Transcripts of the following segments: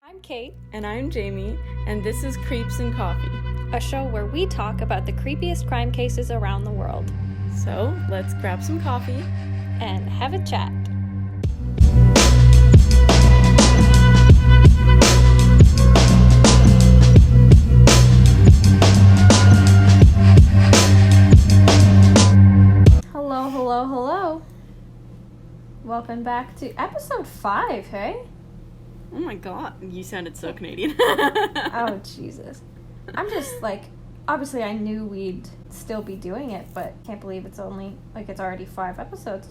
I'm Kate, And I'm Jamie, and this is Creeps and Coffee. a show where we talk about the creepiest crime cases around the world So, let's grab some coffee. and have a chat. Hello, hello, hello. Welcome back to episode 5, hey? Oh my god, you sounded so Canadian. Oh, Jesus. I'm just like, obviously I knew we'd still be doing it, but can't believe it's already 5 episodes.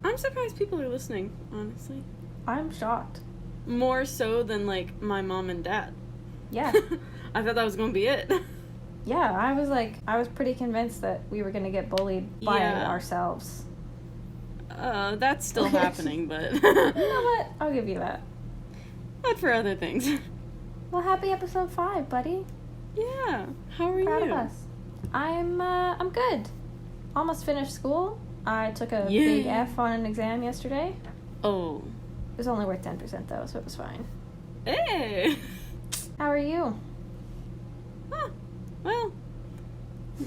I'm surprised people are listening, honestly. I'm shocked. More so than, my mom and dad. Yeah. I thought that was gonna be it. Yeah, I was pretty convinced that we were going to get bullied by ourselves. That's still happening, but... You know what? I'll give you that. Not for other things. Well, happy episode 5, buddy. Yeah, how are Proud you? of us. I'm good. Almost finished school. I took a Yay. big F on an exam yesterday. Oh. It was only worth 10% though, so it was fine. Hey! How are you? Huh. Well,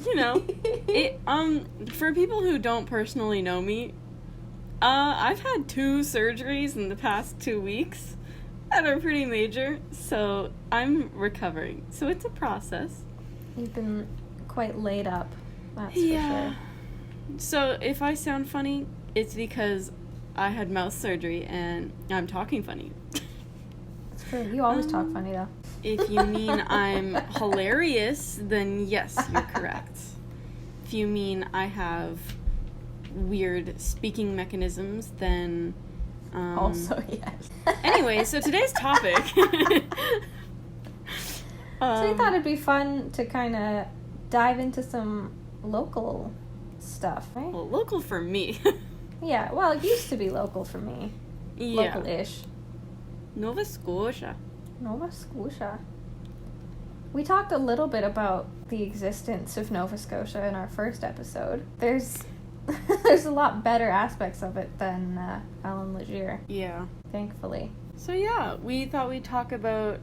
you know, for people who don't personally know me, I've had 2 surgeries in the past 2 weeks that are pretty major, so I'm recovering. So it's a process. You've been quite laid up, that's for sure. So if I sound funny, it's because I had mouth surgery and I'm talking funny. It's true. You always talk funny though. If you mean I'm hilarious, then yes, you're correct. If you mean I have weird speaking mechanisms, then... Also, yes. Anyway, so today's topic... So you thought it'd be fun to kind of dive into some local stuff, right? Well, local for me. Yeah, well, it used to be local for me. Yeah. Local-ish. Nova Scotia. Nova Scotia. We talked a little bit about the existence of Nova Scotia in our first episode. There's a lot better aspects of it than Alan Leger, Yeah. thankfully. So yeah, we thought we'd talk about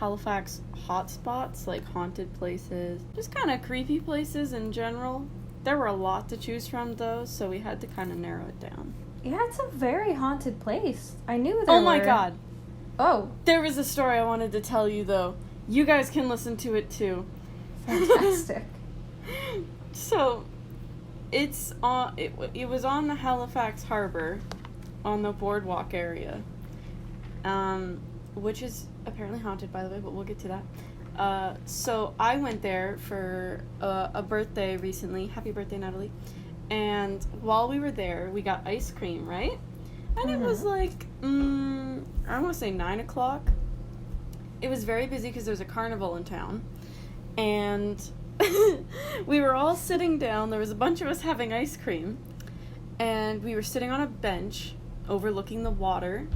Halifax hotspots, like haunted places, just kind of creepy places in general. There were a lot to choose from though, so we had to kind of narrow it down. Yeah, it's a very haunted place. I knew there Oh my god. Oh, There was a story I wanted to tell you though. You guys can listen to it too. fantastic. So, it's on. It was on the Halifax Harbor, on the boardwalk area, which is apparently haunted, by the way. But we'll get to that. So I went there for a birthday recently. Happy birthday, Natalie! And while we were there, we got ice cream, right? And it was like I want to say 9 o'clock. It was very busy because there was a carnival in town, and we were all sitting down. There was a bunch of us having ice cream, and we were sitting on a bench overlooking the water,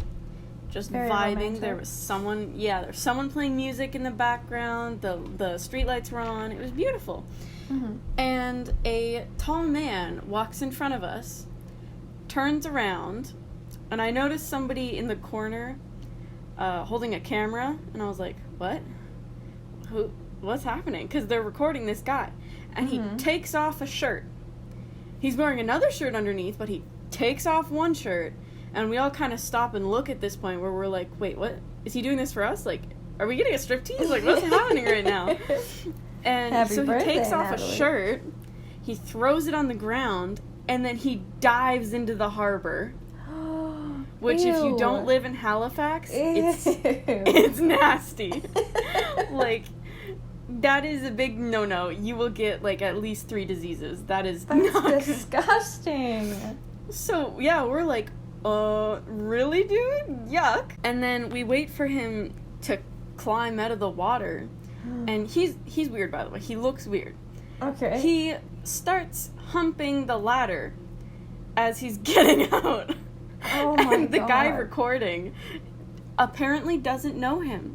just Very vibing. romantic. There was someone playing music in the background. The streetlights were on. It was beautiful. Mm-hmm. And a tall man walks in front of us, turns around, and I noticed somebody in the corner holding a camera, and I was like, what? What's happening? Because they're recording this guy. And he takes off a shirt. He's wearing another shirt underneath, but he takes off one shirt, and we all kind of stop and look at this point where we're like, wait, what? Is he doing this for us? Like, are we getting a striptease? Like, what's happening right now? And Happy so he birthday, takes off Natalie. a shirt, he throws it on the ground, and then he dives into the harbor. Which, if you don't live in Halifax, it's nasty. Like, that is a big no-no. You will get, at least 3 diseases. That's not good. Disgusting. So, yeah, we're like, really, dude? Yuck. And then we wait for him to climb out of the water. And he's weird, by the way. He looks weird. Okay. He starts humping the ladder as he's getting out. Oh my And the guy God. recording apparently doesn't know him.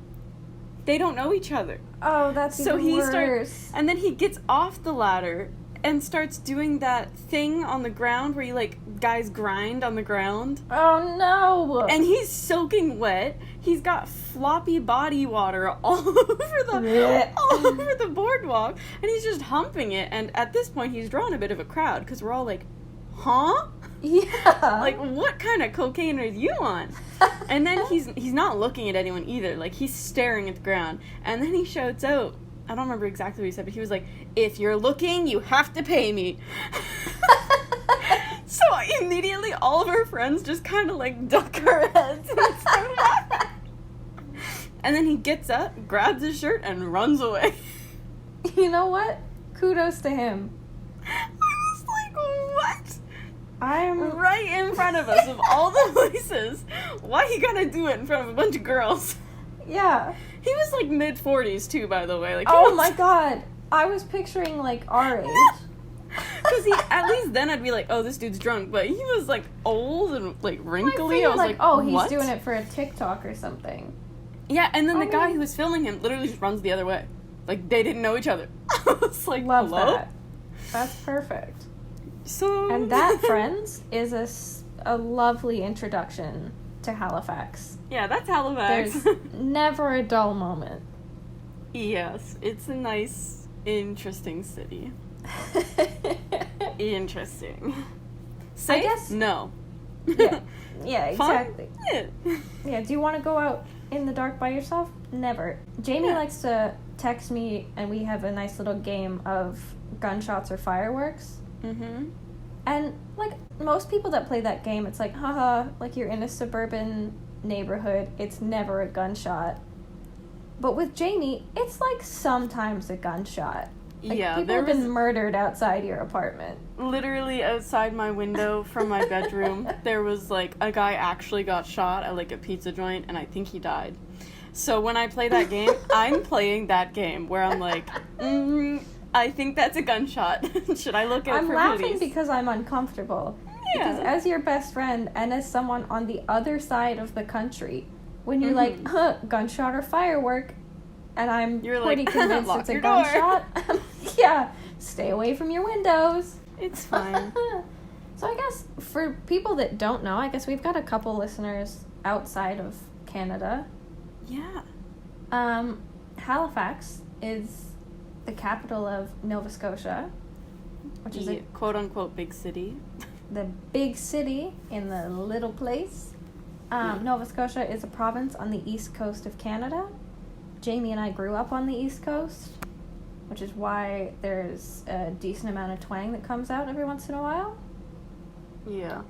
They don't know each other. Oh, that's So even he worse. starts, and then he gets off the ladder and starts doing that thing on the ground where you, like, guys grind on the ground. Oh, no! And he's soaking wet. He's got floppy body water all over the boardwalk. And he's just humping it. And at this point, he's drawn a bit of a crowd because we're all like, huh? Yeah. Like, what kind of cocaine are you on? And then he's not looking at anyone either. Like, he's staring at the ground. And then he shouts out, I don't remember exactly what he said, but he was like, if you're looking, you have to pay me. So immediately all of our friends just kind of like duck our heads and start laughing. And then he gets up, grabs his shirt, and runs away. You know what? Kudos to him. I was like, what? I'm right in front of us of all the places. Why you gotta do it in front of a bunch of girls? Yeah. He was like mid-40s too, by the way. Like, oh my god. I was picturing like our age. Because at least then I'd be like, oh, this dude's drunk. But he was like old and like wrinkly. I was like, oh, what? he's doing it for a TikTok or something. Yeah, and then the guy who was filming him literally just runs the other way. Like, they didn't know each other. I was like, love hello? that. That's perfect. So... And that, friends, is a lovely introduction to Halifax. Yeah, that's Halifax. There's never a dull moment. Yes, it's a nice, interesting city. Interesting. Safe? I guess... No. Yeah, exactly. Fun? Yeah, do you want to go out in the dark by yourself? Never. Jamie likes to text me, and we have a nice little game of gunshots or fireworks. Mm-hmm. And, like, most people that play that game, it's like, haha, like, you're in a suburban neighborhood, it's never a gunshot. But with Jamie, it's, like, sometimes a gunshot. Like, yeah, people have been murdered outside your apartment. Literally outside my window from my bedroom, there was, like, a guy actually got shot at, like, a pizza joint, and I think he died. So when I play that game, I'm playing that game where I'm like, I think that's a gunshot. Should I look out for police? I'm laughing because I'm uncomfortable. Yeah. Because as your best friend and as someone on the other side of the country, when you're like, gunshot or firework, and you're pretty like, convinced it's a door. gunshot, yeah, stay away from your windows. It's fine. So I guess for people that don't know, I guess we've got a couple listeners outside of Canada. Yeah. Halifax is the capital of Nova Scotia, which is a quote-unquote big city. The big city in the little place. Nova Scotia is a province on the east coast of Canada. Jamie and I grew up on the east coast, which is why there's a decent amount of twang that comes out every once in a while. Yeah.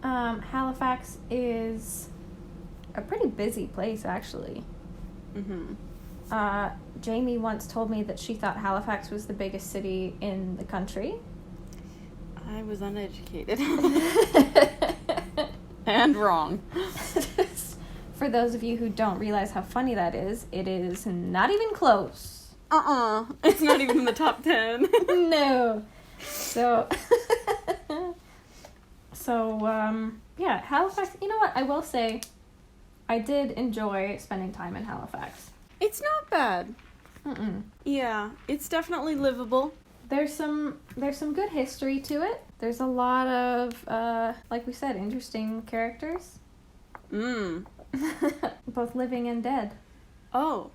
Halifax is a pretty busy place, actually. Mm-hmm. Jamie once told me that she thought Halifax was the biggest city in the country. I was uneducated. And wrong. For those of you who don't realize how funny that is, it is not even close. It's not even in the top 10. No. So, yeah, Halifax, you know what, I will say, I did enjoy spending time in Halifax. It's not bad. Yeah, it's definitely livable. There's some good history to it. There's a lot of, like we said, interesting characters. Both living and dead. Oh,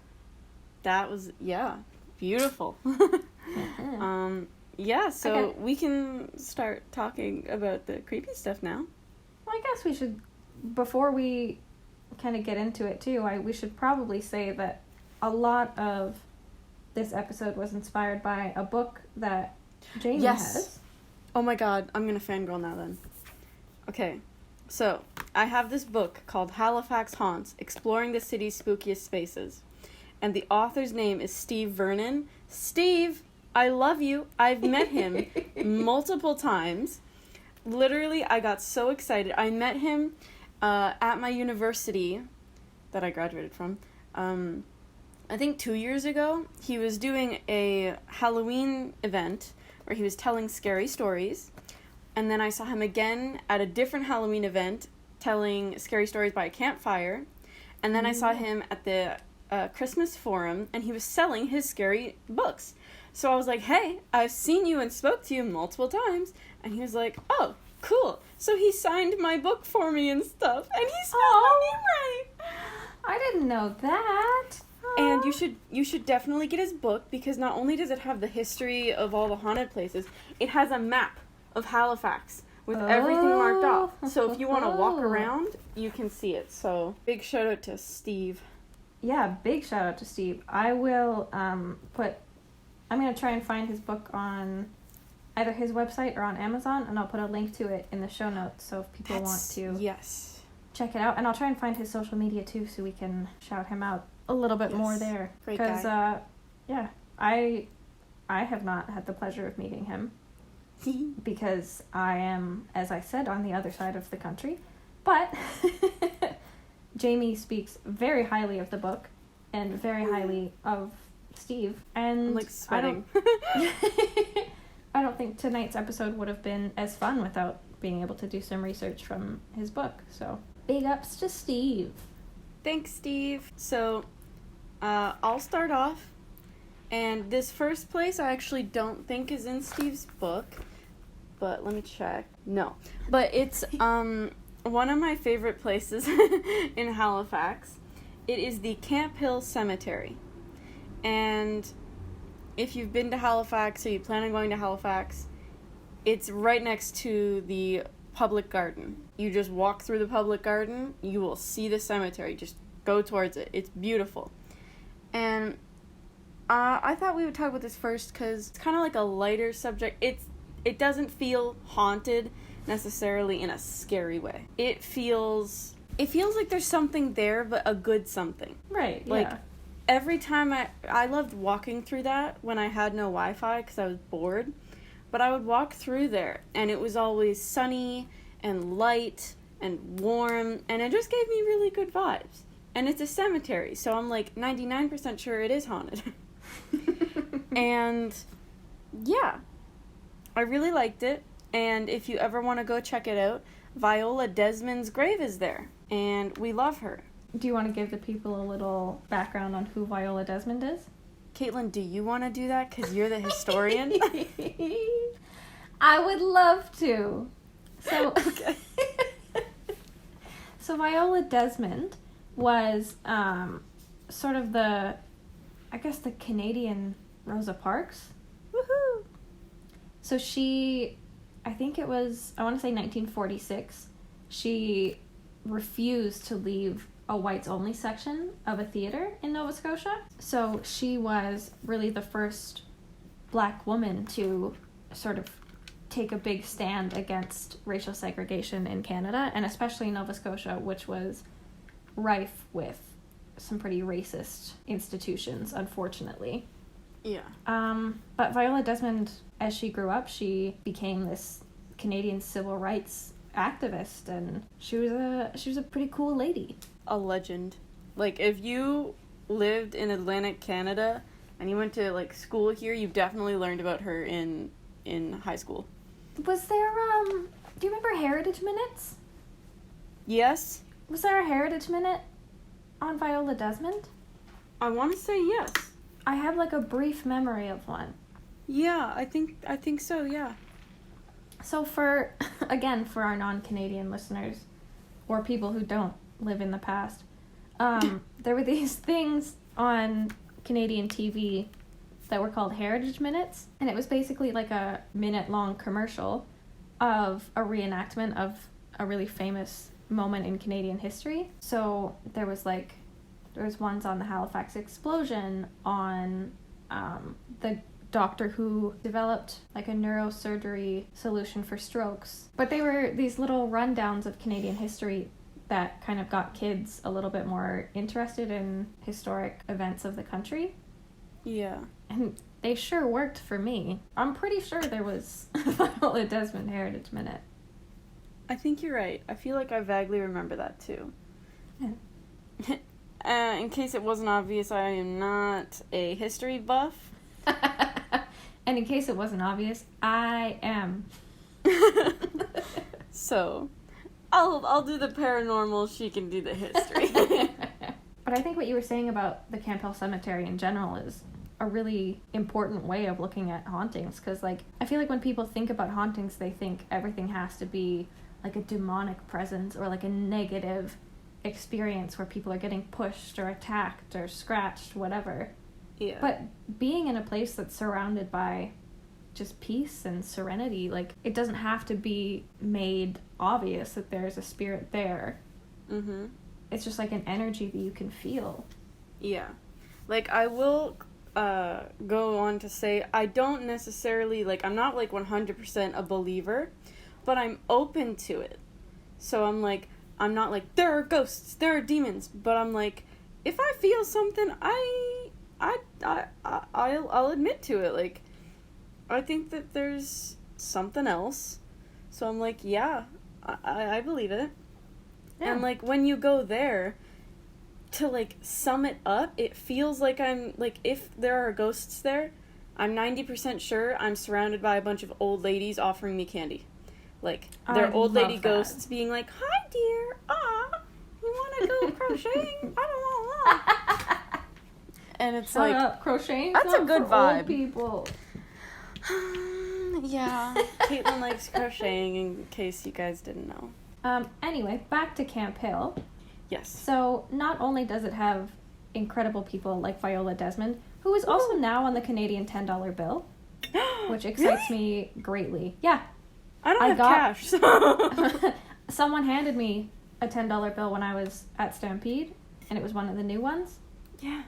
that was, beautiful. Yeah, so okay. We can start talking about the creepy stuff now. Well, I guess we should, before we kind of get into it too, we should probably say that a lot of this episode was inspired by a book that Jamie has. Oh my god, I'm gonna fangirl now then. Okay, so I have this book called Halifax Haunts, Exploring the City's Spookiest Spaces. And the author's name is Steve Vernon. Steve, I love you. I've met him multiple times. Literally, I got so excited. I met him at my university that I graduated from. I think 2 years ago, he was doing a Halloween event where he was telling scary stories. And then I saw him again at a different Halloween event telling scary stories by a campfire. And then I saw him at the Christmas forum, and he was selling his scary books. So I was like, hey, I've seen you and spoke to you multiple times. And he was like, oh, cool. So he signed my book for me and stuff. And he spelled my name right. I didn't know that. And you should definitely get his book, because not only does it have the history of all the haunted places, it has a map of Halifax with everything marked off. So if you want to walk around, you can see it. So big shout out to Steve. Yeah, big shout out to Steve. I will I'm going to try and find his book on either his website or on Amazon, and I'll put a link to it in the show notes, so if people want to check it out. And I'll try and find his social media too, so we can shout him out a little bit more there. Great guy. Because I have not had the pleasure of meeting him because I am, as I said, on the other side of the country. But Jamie speaks very highly of the book and very highly of Steve. And I'm like sweating. I don't think tonight's episode would have been as fun without being able to do some research from his book. So big ups to Steve. Thanks, Steve. So I'll start off. And this first place I actually don't think is in Steve's book. But let me check. No. But it's one of my favorite places in Halifax. It is the Camp Hill Cemetery. And if you've been to Halifax or you plan on going to Halifax, it's right next to the public garden. You just walk through the public garden, you will see the cemetery. Just go towards it. It's beautiful. And I thought we would talk about this first because it's kind of like a lighter subject. It doesn't feel haunted necessarily in a scary way. It feels like there's something there, but a good something. Right, like, yeah. Every time I loved walking through that when I had no Wi-Fi because I was bored. But I would walk through there, and it was always sunny and light and warm, and it just gave me really good vibes. And it's a cemetery, so I'm like 99% sure it is haunted. And yeah, I really liked it. And if you ever want to go check it out, Viola Desmond's grave is there, and we love her. Do you want to give the people a little background on who Viola Desmond is? Caitlin, do you want to do that? Because you're the historian. I would love to. So, okay. So Viola Desmond was sort of the Canadian Rosa Parks. Woohoo! So she, I think it was, I want to say 1946, she refused to leave a whites-only section of a theater in Nova Scotia. So she was really the first Black woman to sort of take a big stand against racial segregation in Canada, and especially Nova Scotia, which was rife with some pretty racist institutions, unfortunately. Yeah. But Viola Desmond, as she grew up, she became this Canadian civil rights activist, and she was a pretty cool lady. A legend. Like, if you lived in Atlantic Canada and you went to like school here, you definitely learned about her in high school. Was there do you remember Heritage Minutes? Yes. Was there a Heritage Minute on Viola Desmond? I want to say yes. I have like a brief memory of one. Yeah, I think so, yeah. So for our non-Canadian listeners or people who don't live in the past, there were these things on Canadian TV that were called Heritage Minutes, and it was basically like a minute-long commercial of a reenactment of a really famous moment in Canadian history. So there was ones on the Halifax Explosion, on the doctor who developed like a neurosurgery solution for strokes. But they were these little rundowns of Canadian history that kind of got kids a little bit more interested in historic events of the country. Yeah. And they sure worked for me. I'm pretty sure there was a Viola Desmond Heritage Minute. I think you're right. I feel like I vaguely remember that too. Yeah. In case it wasn't obvious, I am not a history buff. And in case it wasn't obvious, I am. So, I'll do the paranormal, she can do the history. But I think what you were saying about the Camp Hill Cemetery in general is a really important way of looking at hauntings, because like I feel like when people think about hauntings, they think everything has to be like a demonic presence or like a negative experience where people are getting pushed or attacked or scratched, whatever. Yeah. But being in a place that's surrounded by just peace and serenity, like it doesn't have to be made obvious that there's a spirit there. Mm-hmm. It's just like an energy that you can feel. Yeah. Like, I will go on to say, I don't necessarily, like, I'm not, like, 100% a believer, but I'm open to it. So I'm like, I'm not like, there are ghosts, there are demons, but I'm like, if I feel something, I'll admit to it. Like, I think that there's something else. So I'm like, yeah, I believe it. Yeah. And, like, when you go there, to, like, sum it up, it feels like I'm, like, if there are ghosts there, I'm 90% sure I'm surrounded by a bunch of old ladies offering me candy. Like, they're old lady ghosts being like, hi, dear, you want to go crocheting? And it's Shut like, up, crocheting. That's a good vibe. Old people. Yeah. Caitlin likes crocheting, in case you guys didn't know. Anyway, back to Camp Hill. Yes. So, not only does it have incredible people like Viola Desmond, who is also now on the Canadian $10 bill, which excites me greatly. Yeah. I don't have cash. So. Someone handed me a $10 bill when I was at Stampede, and it was one of the new ones. Yeah.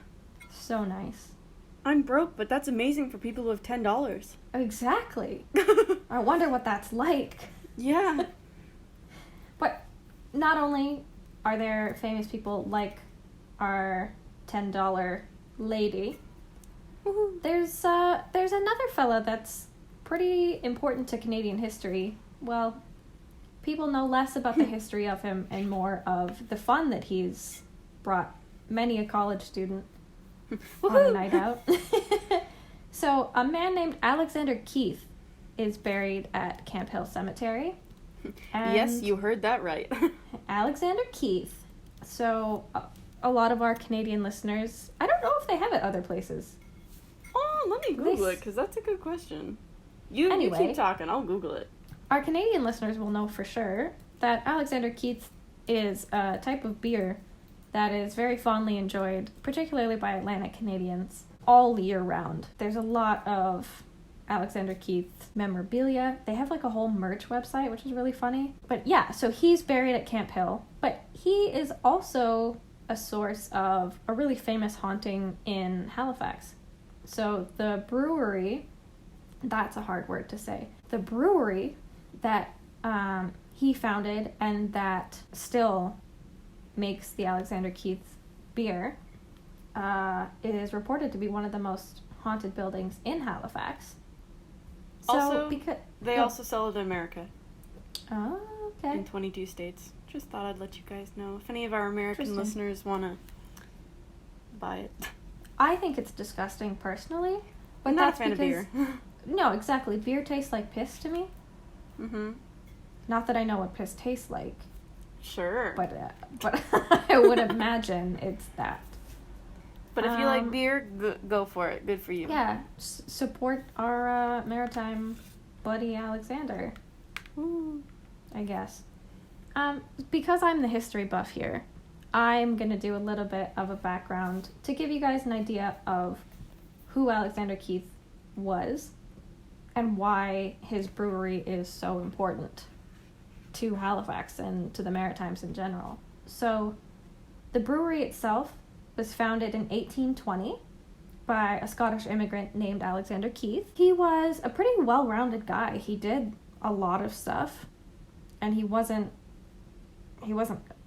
So nice. I'm broke, but that's amazing for people who have $10. Exactly. I wonder what that's like. Yeah. But not only are there famous people like our $10 lady, Woo-hoo. there's another fella that's pretty important to Canadian history. Well, people know less about the history of him and more of the fun that he's brought many a college student on a night out. So, a man named Alexander Keith is buried at Camp Hill Cemetery. And yes, you heard that right. Alexander Keith. So, a lot of our Canadian listeners, I don't know if they have it other places. Oh, let me Google it, because that's a good question. You keep talking, I'll Google it. Our Canadian listeners will know for sure that Alexander Keith is a type of beer that is very fondly enjoyed, particularly by Atlantic Canadians, all year round. There's a lot of Alexander Keith memorabilia. They have like a whole merch website, which is really funny. But yeah, so he's buried at Camp Hill, but he is also a source of a really famous haunting in Halifax. So the brewery, that's a hard word to say. The brewery that he founded and that still makes the Alexander Keith beer is reported to be one of the most haunted buildings in Halifax. So, also, they also sell it in America. Oh, okay. In 22 states. Just thought I'd let you guys know. If any of our American listeners want to buy it. I think it's disgusting personally. But I'm not that's a fan of beer. No, exactly. Beer tastes like piss to me. Mm-hmm. Not that I know what piss tastes like. Sure. But I would imagine it's that. But if you like beer, go for it. Good for you. Yeah, support our maritime buddy Alexander. Ooh. I guess. Because I'm the history buff here, I'm going to do a little bit of a background to give you guys an idea of who Alexander Keith was and why his brewery is so important to Halifax and to the Maritimes in general. So, the brewery itself was founded in 1820 by a Scottish immigrant named Alexander Keith. He was a pretty well-rounded guy. He did a lot of stuff, and he wasn't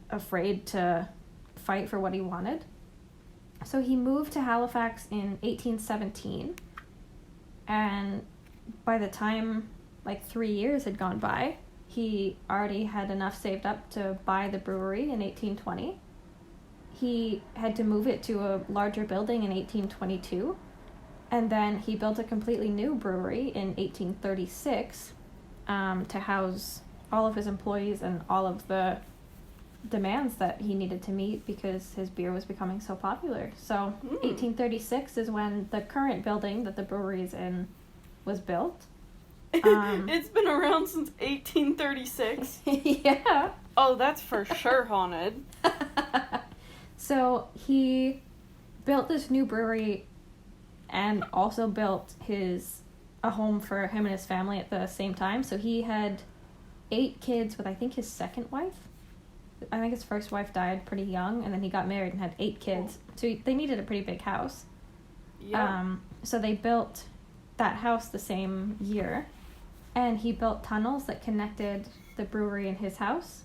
afraid to fight for what he wanted. So he moved to Halifax in 1817, and by the time like 3 years had gone by, he already had enough saved up to buy the brewery in 1820. He had to move it to a larger building in 1822, and then he built a completely new brewery in 1836 to house all of his employees and all of the demands that he needed to meet because his beer was becoming so popular. So 1836 is when the current building that the brewery is in was built. It's been around since 1836. Yeah. Oh, that's for sure haunted. So he built this new brewery and also built a home for him and his family at the same time. So he had 8 kids with, I think, his second wife. I think his first wife died pretty young, and then he got married and had 8 kids. So they needed a pretty big house. Yeah. So they built that house the same year, and he built tunnels that connected the brewery and his house.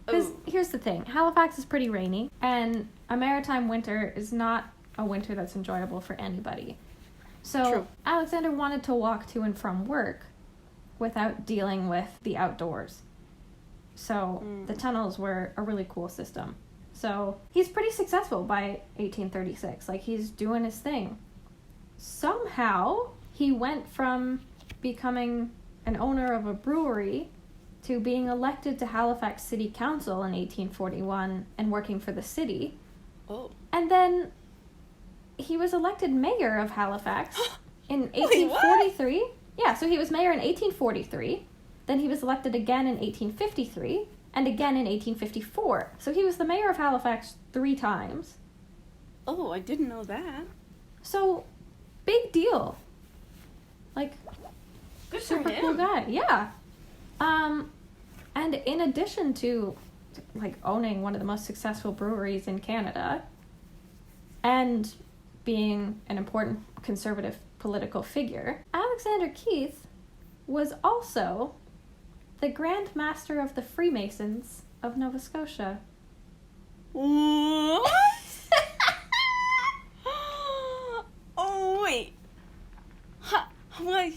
Because here's the thing, Halifax is pretty rainy, and a maritime winter is not a winter that's enjoyable for anybody. So True. Alexander wanted to walk to and from work without dealing with the outdoors. So the tunnels were a really cool system. So he's pretty successful by 1836. Like, he's doing his thing. Somehow, he went from becoming an owner of a brewery to being elected to Halifax City Council in 1841 and working for the city. Oh. And then he was elected mayor of Halifax in Wait, 1843. what? Yeah, so he was mayor in 1843. Then he was elected again in 1853 and again in 1854. So he was the mayor of Halifax 3 times. Oh, I didn't know that. So, big deal. Like, Good for super him. cool guy. Yeah. And in addition to, like, owning one of the most successful breweries in Canada and being an important conservative political figure, Alexander Keith was also the Grand Master of the Freemasons of Nova Scotia. What? Oh, wait. What?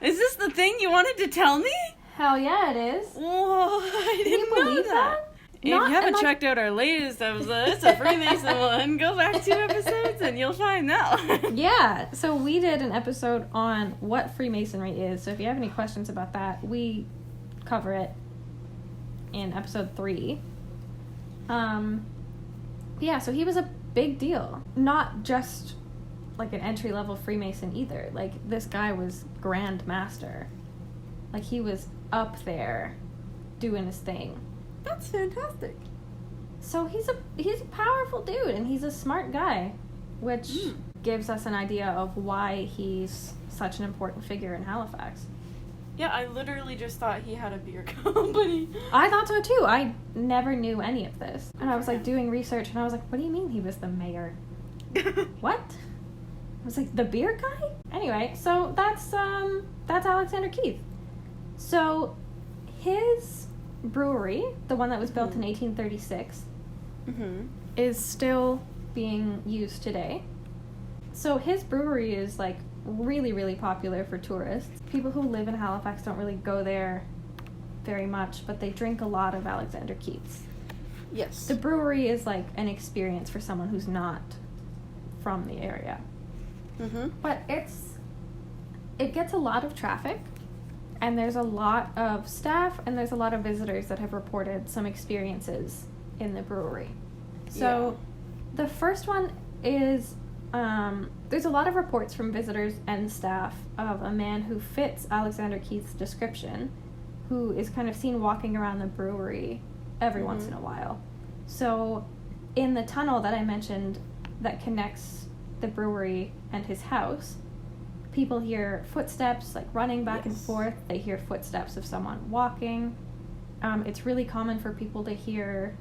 Is this the thing you wanted to tell me? Hell yeah, it is. Whoa, I Can you didn't know believe that? If you haven't checked out our latest episode, it's a Freemason one, go back 2 episodes and you'll find out. Yeah, so we did an episode on what Freemasonry is. So if you have any questions about that, we cover it in episode 3. Yeah, so he was a big deal. Not just like an entry-level Freemason either. Like, this guy was Grand Master. Like, he was up there doing his thing. That's fantastic. So he's a powerful dude, and he's a smart guy, which gives us an idea of why he's such an important figure in Halifax. Yeah, I literally just thought he had a beer company. I thought so too. I never knew any of this. And I was like doing research, and I was like, what do you mean he was the mayor? What? I was like, the beer guy? Anyway, so that's Alexander Keith. So his brewery, the one that was built in 1836, is still being used today. So his brewery is like really, really popular for tourists. People who live in Halifax don't really go there very much, but they drink a lot of Alexander Keith's. Yes. The brewery is like an experience for someone who's not from the area. But it gets a lot of traffic, and there's a lot of staff, and there's a lot of visitors that have reported some experiences in the brewery. So the first one is, there's a lot of reports from visitors and staff of a man who fits Alexander Keith's description, who is kind of seen walking around the brewery every once in a while. So in the tunnel that I mentioned that connects the brewery and his house, people hear footsteps, like running back and forth. They hear footsteps of someone walking. It's really common for people to hear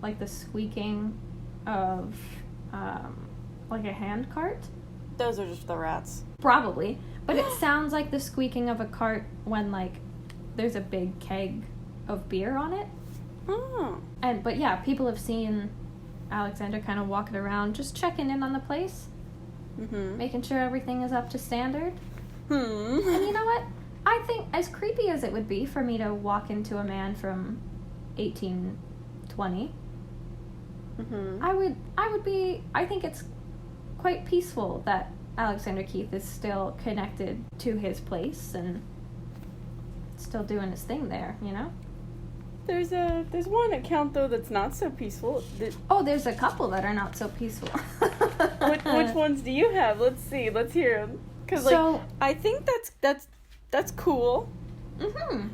like the squeaking of like a hand cart. Those are just the rats. Probably. But it sounds like the squeaking of a cart when like there's a big keg of beer on it. Oh. But yeah, people have seen Alexander kind of walking around, just checking in on the place, making sure everything is up to standard. And you know what? I think, as creepy as it would be for me to walk into a man from 1820, I think it's quite peaceful that Alexander Keith is still connected to his place and still doing his thing there, you know? There's one account though that's not so peaceful. Oh, there's a couple that are not so peaceful. Which ones do you have? Let's see. Let's hear them. Because I think that's cool. Mhm.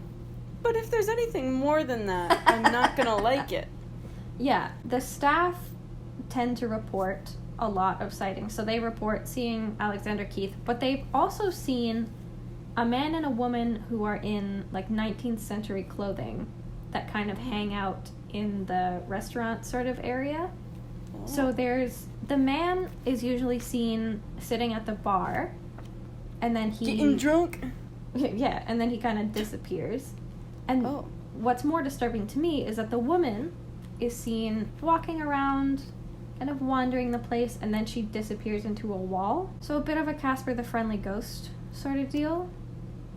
But if there's anything more than that, I'm not gonna like it. Yeah, the staff tend to report a lot of sightings. So they report seeing Alexander Keith, but they've also seen a man and a woman who are in like 19th century clothing that kind of hang out in the restaurant sort of area. Oh. So the man is usually seen sitting at the bar, and then he... Getting drunk? Yeah, and then he kind of disappears. And what's more disturbing to me is that the woman is seen walking around, kind of wandering the place, and then she disappears into a wall. So a bit of a Casper the Friendly Ghost sort of deal.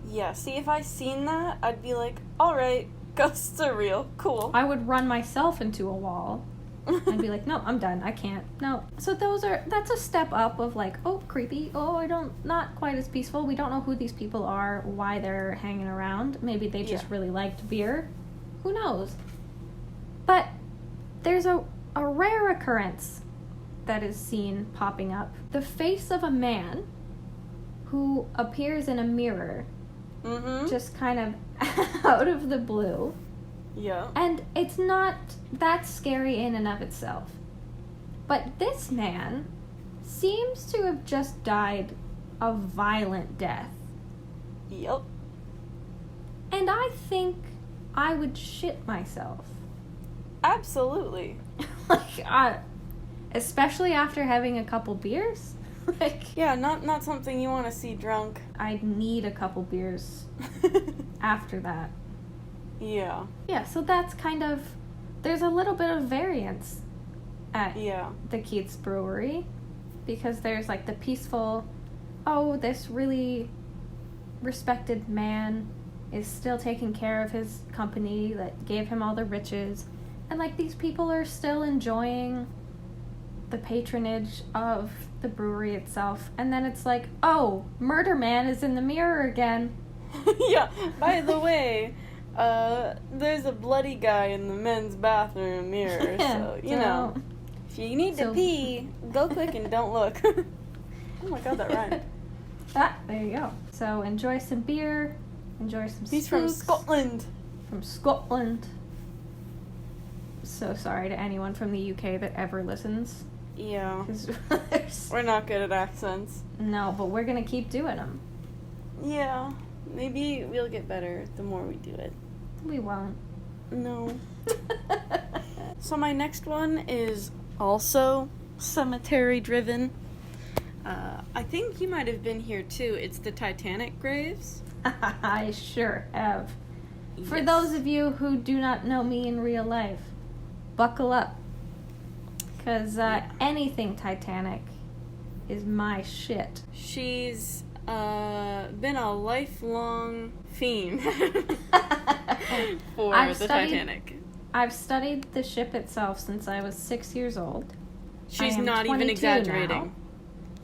Yeah, see, if I seen that, I'd be like, alright, ghosts are real, cool. I would run myself into a wall. I'd be like, no, I'm done, I can't, no. So that's a step up of like, oh, creepy, not quite as peaceful. We don't know who these people are, why they're hanging around. Maybe they just really liked beer. Who knows? But there's a rare occurrence that is seen popping up. The face of a man who appears in a mirror, just kind of out of the blue. Yeah. And it's not that scary in and of itself. But this man seems to have just died a violent death. Yep. And I think I would shit myself. Absolutely. Especially after having a couple beers. Yeah, not something you want to see drunk. I'd need a couple beers after that. Yeah. Yeah, so that's kind of... There's a little bit of variance at the Keith's Brewery. Because there's like the peaceful, this really respected man is still taking care of his company that gave him all the riches. And like these people are still enjoying the patronage of the brewery itself. And then it's like, Murder Man is in the mirror again. Yeah, by the way, there's a bloody guy in the men's bathroom mirror, so, you know, if you need to pee, go quick and don't look. Oh my god, that rhymed. There you go. So enjoy some beer, enjoy some He's from Scotland. From Scotland. So sorry to anyone from the UK that ever listens. Yeah. We're not good at accents. No, but we're gonna keep doing them. Yeah. Maybe we'll get better the more we do it. We won't. No. So my next one is also cemetery driven. I think you might have been here too. It's the Titanic graves. I sure have. Yes. For those of you who do not know me in real life, buckle up. Because anything Titanic is my shit. She's been a lifelong fiend for Titanic. I've studied the ship itself since I was 6 years old. She's not even exaggerating. Now.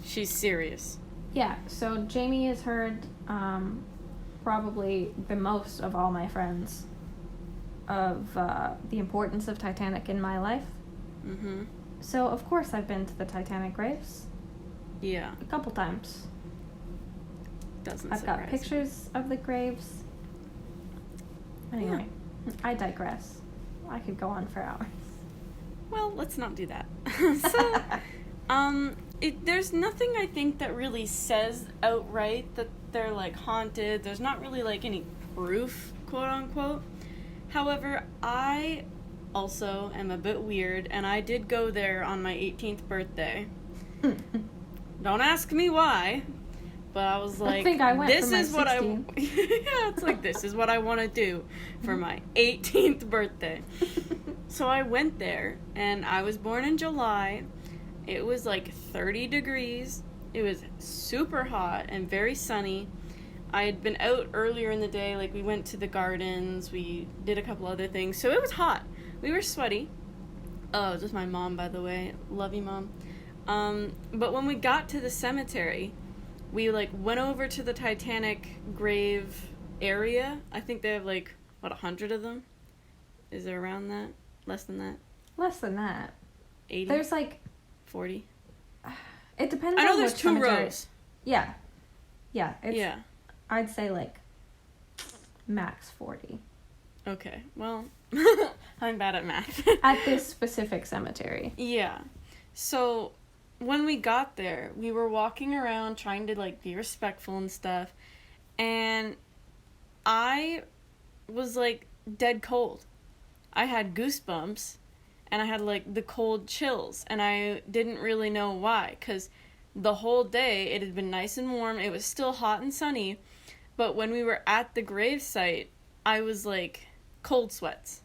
She's serious. Yeah, so Jamie has heard probably the most of all my friends of the importance of Titanic in my life. Mm-hmm. So, of course, I've been to the Titanic graves. Yeah. A couple times. I've got pictures of the graves. Anyway, I digress. I could go on for hours. Well, let's not do that. So, there's nothing I think that really says outright that they're, like, haunted. There's not really, like, any proof, quote-unquote. However, I also am a bit weird, and I did go there on my 18th birthday. Don't ask me why, but I was like, this is what it's like, this is what I want to do for my 18th birthday. So I went there, and I was born in July. It was like 30 degrees. It was super hot and very sunny. I had been out earlier in the day, like we went to the gardens, we did a couple other things, so it was hot. We were sweaty. Oh, it was with my mom, by the way. Love you, Mom. But when we got to the cemetery, we, like, went over to the Titanic grave area. I think they have, like, 100 of them? Is it around that? Less than that? Less than that. 80? There's like 40? It depends I know on there's which 2 cemetery. rows. Yeah. Yeah. Yeah. I'd say like max 40. Okay. Well, I'm bad at math. At this specific cemetery. Yeah. So when we got there, we were walking around trying to like be respectful and stuff, and I was like dead cold. I had goosebumps, and I had like the cold chills, and I didn't really know why, because the whole day it had been nice and warm. It was still hot and sunny, but when we were at the gravesite, I was like cold sweats.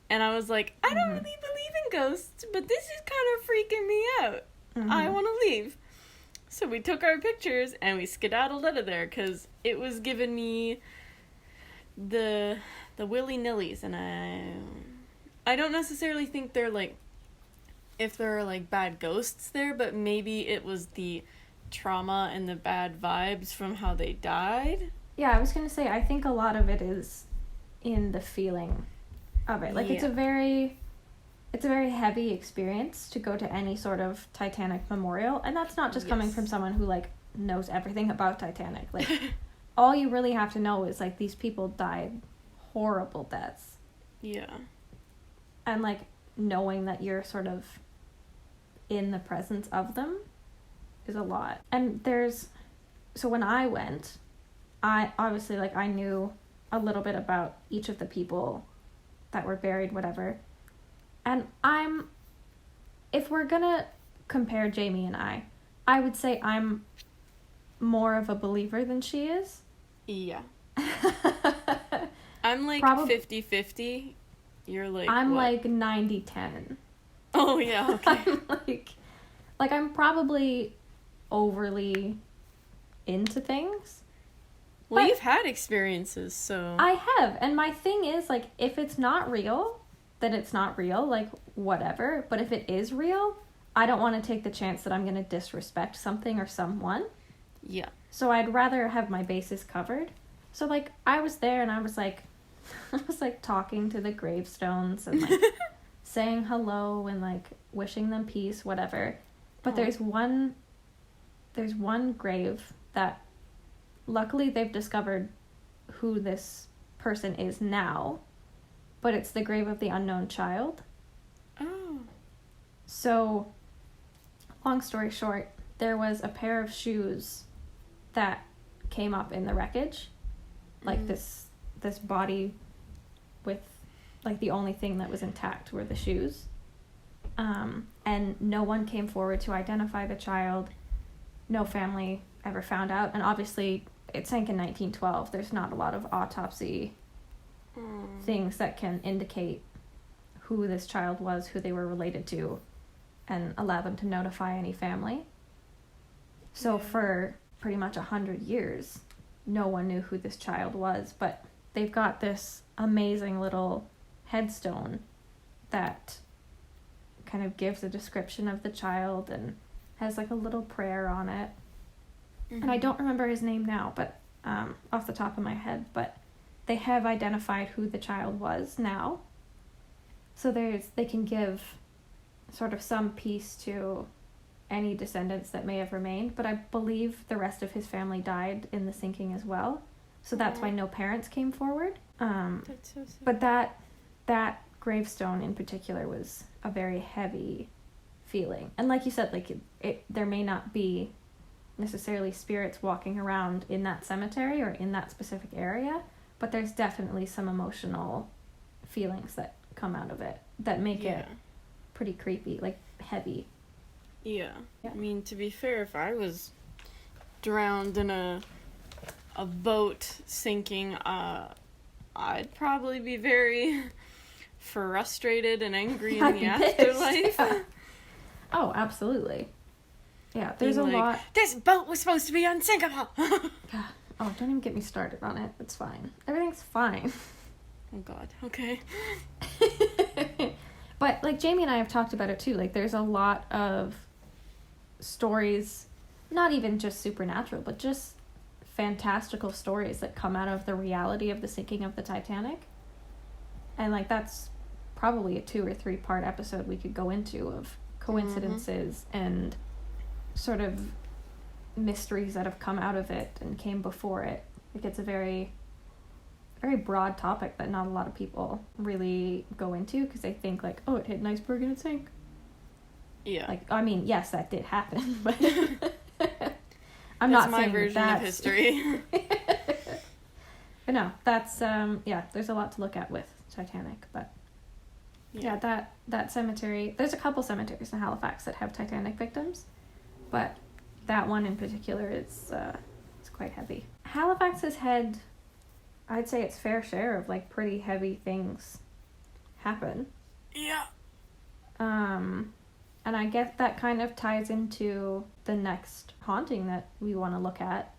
And I was like, I don't really believe in ghosts, but this is kind of freaking me out. I want to leave. So we took our pictures and we skedaddled out of there because it was giving me the willy-nillies. And I don't necessarily think they're like, if there are like bad ghosts there, but maybe it was the trauma and the bad vibes from how they died. Yeah, I was going to say, I think a lot of it is in the feeling of it. Like, it's a very heavy experience to go to any sort of Titanic memorial, and that's not just coming from someone who, like, knows everything about Titanic. Like, all you really have to know is, like, these people died horrible deaths. Yeah. And, like, knowing that you're sort of in the presence of them is a lot. And so when I went, I obviously, like, I knew a little bit about each of the people that were buried, whatever. And if we're gonna compare Jamie and I would say I'm more of a believer than she is. Yeah. I'm like 50-50. You're like I'm what? like 90-10. Oh, yeah, okay. I'm I'm probably overly into things. Well, you've had experiences, so... I have, and my thing is, like, if it's not real, then it's not real, like, whatever. But if it is real, I don't want to take the chance that I'm going to disrespect something or someone. Yeah. So I'd rather have my bases covered. So, like, I was there, and I was, like, talking to the gravestones, and, like, saying hello, and, like, wishing them peace, whatever. But there's one grave that... Luckily, they've discovered who this person is now, but it's the grave of the unknown child. Oh. So, long story short, there was a pair of shoes that came up in the wreckage. Like, this body with, like, the only thing that was intact were the shoes. And no one came forward to identify the child. No family ever found out. And obviously... It sank in 1912. There's not a lot of autopsy things that can indicate who this child was, who they were related to, and allow them to notify any family. So for pretty much 100 years, no one knew who this child was, but they've got this amazing little headstone that kind of gives a description of the child and has like a little prayer on it. And I don't remember his name now, but off the top of my head, but they have identified who the child was now. So they can give sort of some peace to any descendants that may have remained, but I believe the rest of his family died in the sinking as well. So that's why no parents came forward. That's so sad. But that gravestone in particular was a very heavy feeling. And like you said, like there may not be necessarily spirits walking around in that cemetery or in that specific area, but there's definitely some emotional feelings that come out of it that make it pretty creepy, like heavy. Yeah. I mean, to be fair, if I was drowned in a boat sinking, I'd probably be very frustrated and angry in the afterlife. Yeah. Oh, absolutely. Yeah, there's a lot. This boat was supposed to be unsinkable. Oh, don't even get me started on it. It's fine. Everything's fine. Oh God. Okay. But like Jamie and I have talked about it too. Like there's a lot of stories, not even just supernatural, but just fantastical stories that come out of the reality of the sinking of the Titanic. And, like, that's probably a 2 or 3 part episode we could go into of coincidences and sort of mysteries that have come out of it and came before it. Like, it's a very, very broad topic that not a lot of people really go into because they think, like, oh, it hit an iceberg and it sank. Yeah. Like, I mean, yes, that did happen, but I'm That's not my saying version of history. But no, that's, there's a lot to look at with Titanic, but yeah, that cemetery, there's a couple cemeteries in Halifax that have Titanic victims, but that one in particular is it's quite heavy. Halifax has had, I'd say, its fair share of, like, pretty heavy things happen. Yeah. And I guess that kind of ties into the next haunting that we want to look at.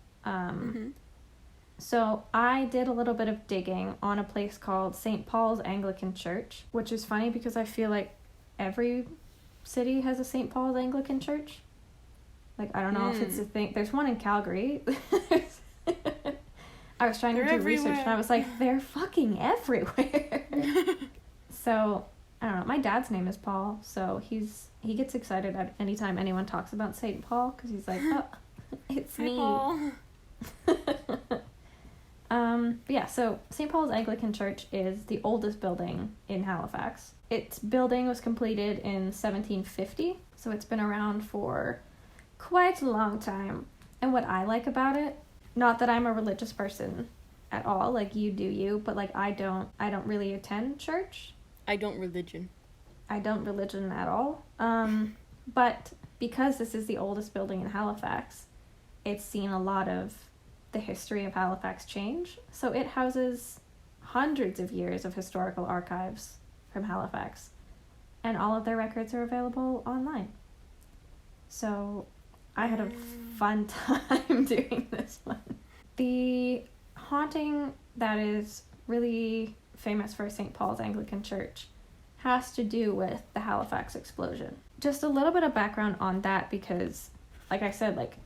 So I did a little bit of digging on a place called St. Paul's Anglican Church, which is funny because I feel like every city has a St. Paul's Anglican Church. Like, I don't know if it's a thing. There's one in Calgary. I was trying to do research and I was like, they're fucking everywhere. So, I don't know. My dad's name is Paul, so he gets excited at any time anyone talks about St. Paul because he's like, oh, it's me. Paul. But yeah, so St. Paul's Anglican Church is the oldest building in Halifax. Its building was completed in 1750, so it's been around for quite a long time. And what I like about it, not that I'm a religious person at all, like you do you, but like I don't really attend church. I don't religion at all. But because this is the oldest building in Halifax, it's seen a lot of the history of Halifax change. So it houses hundreds of years of historical archives from Halifax, and all of their records are available online. So I had a fun time doing this one. The haunting that is really famous for St. Paul's Anglican Church has to do with the Halifax Explosion. Just a little bit of background on that because, like I said, like,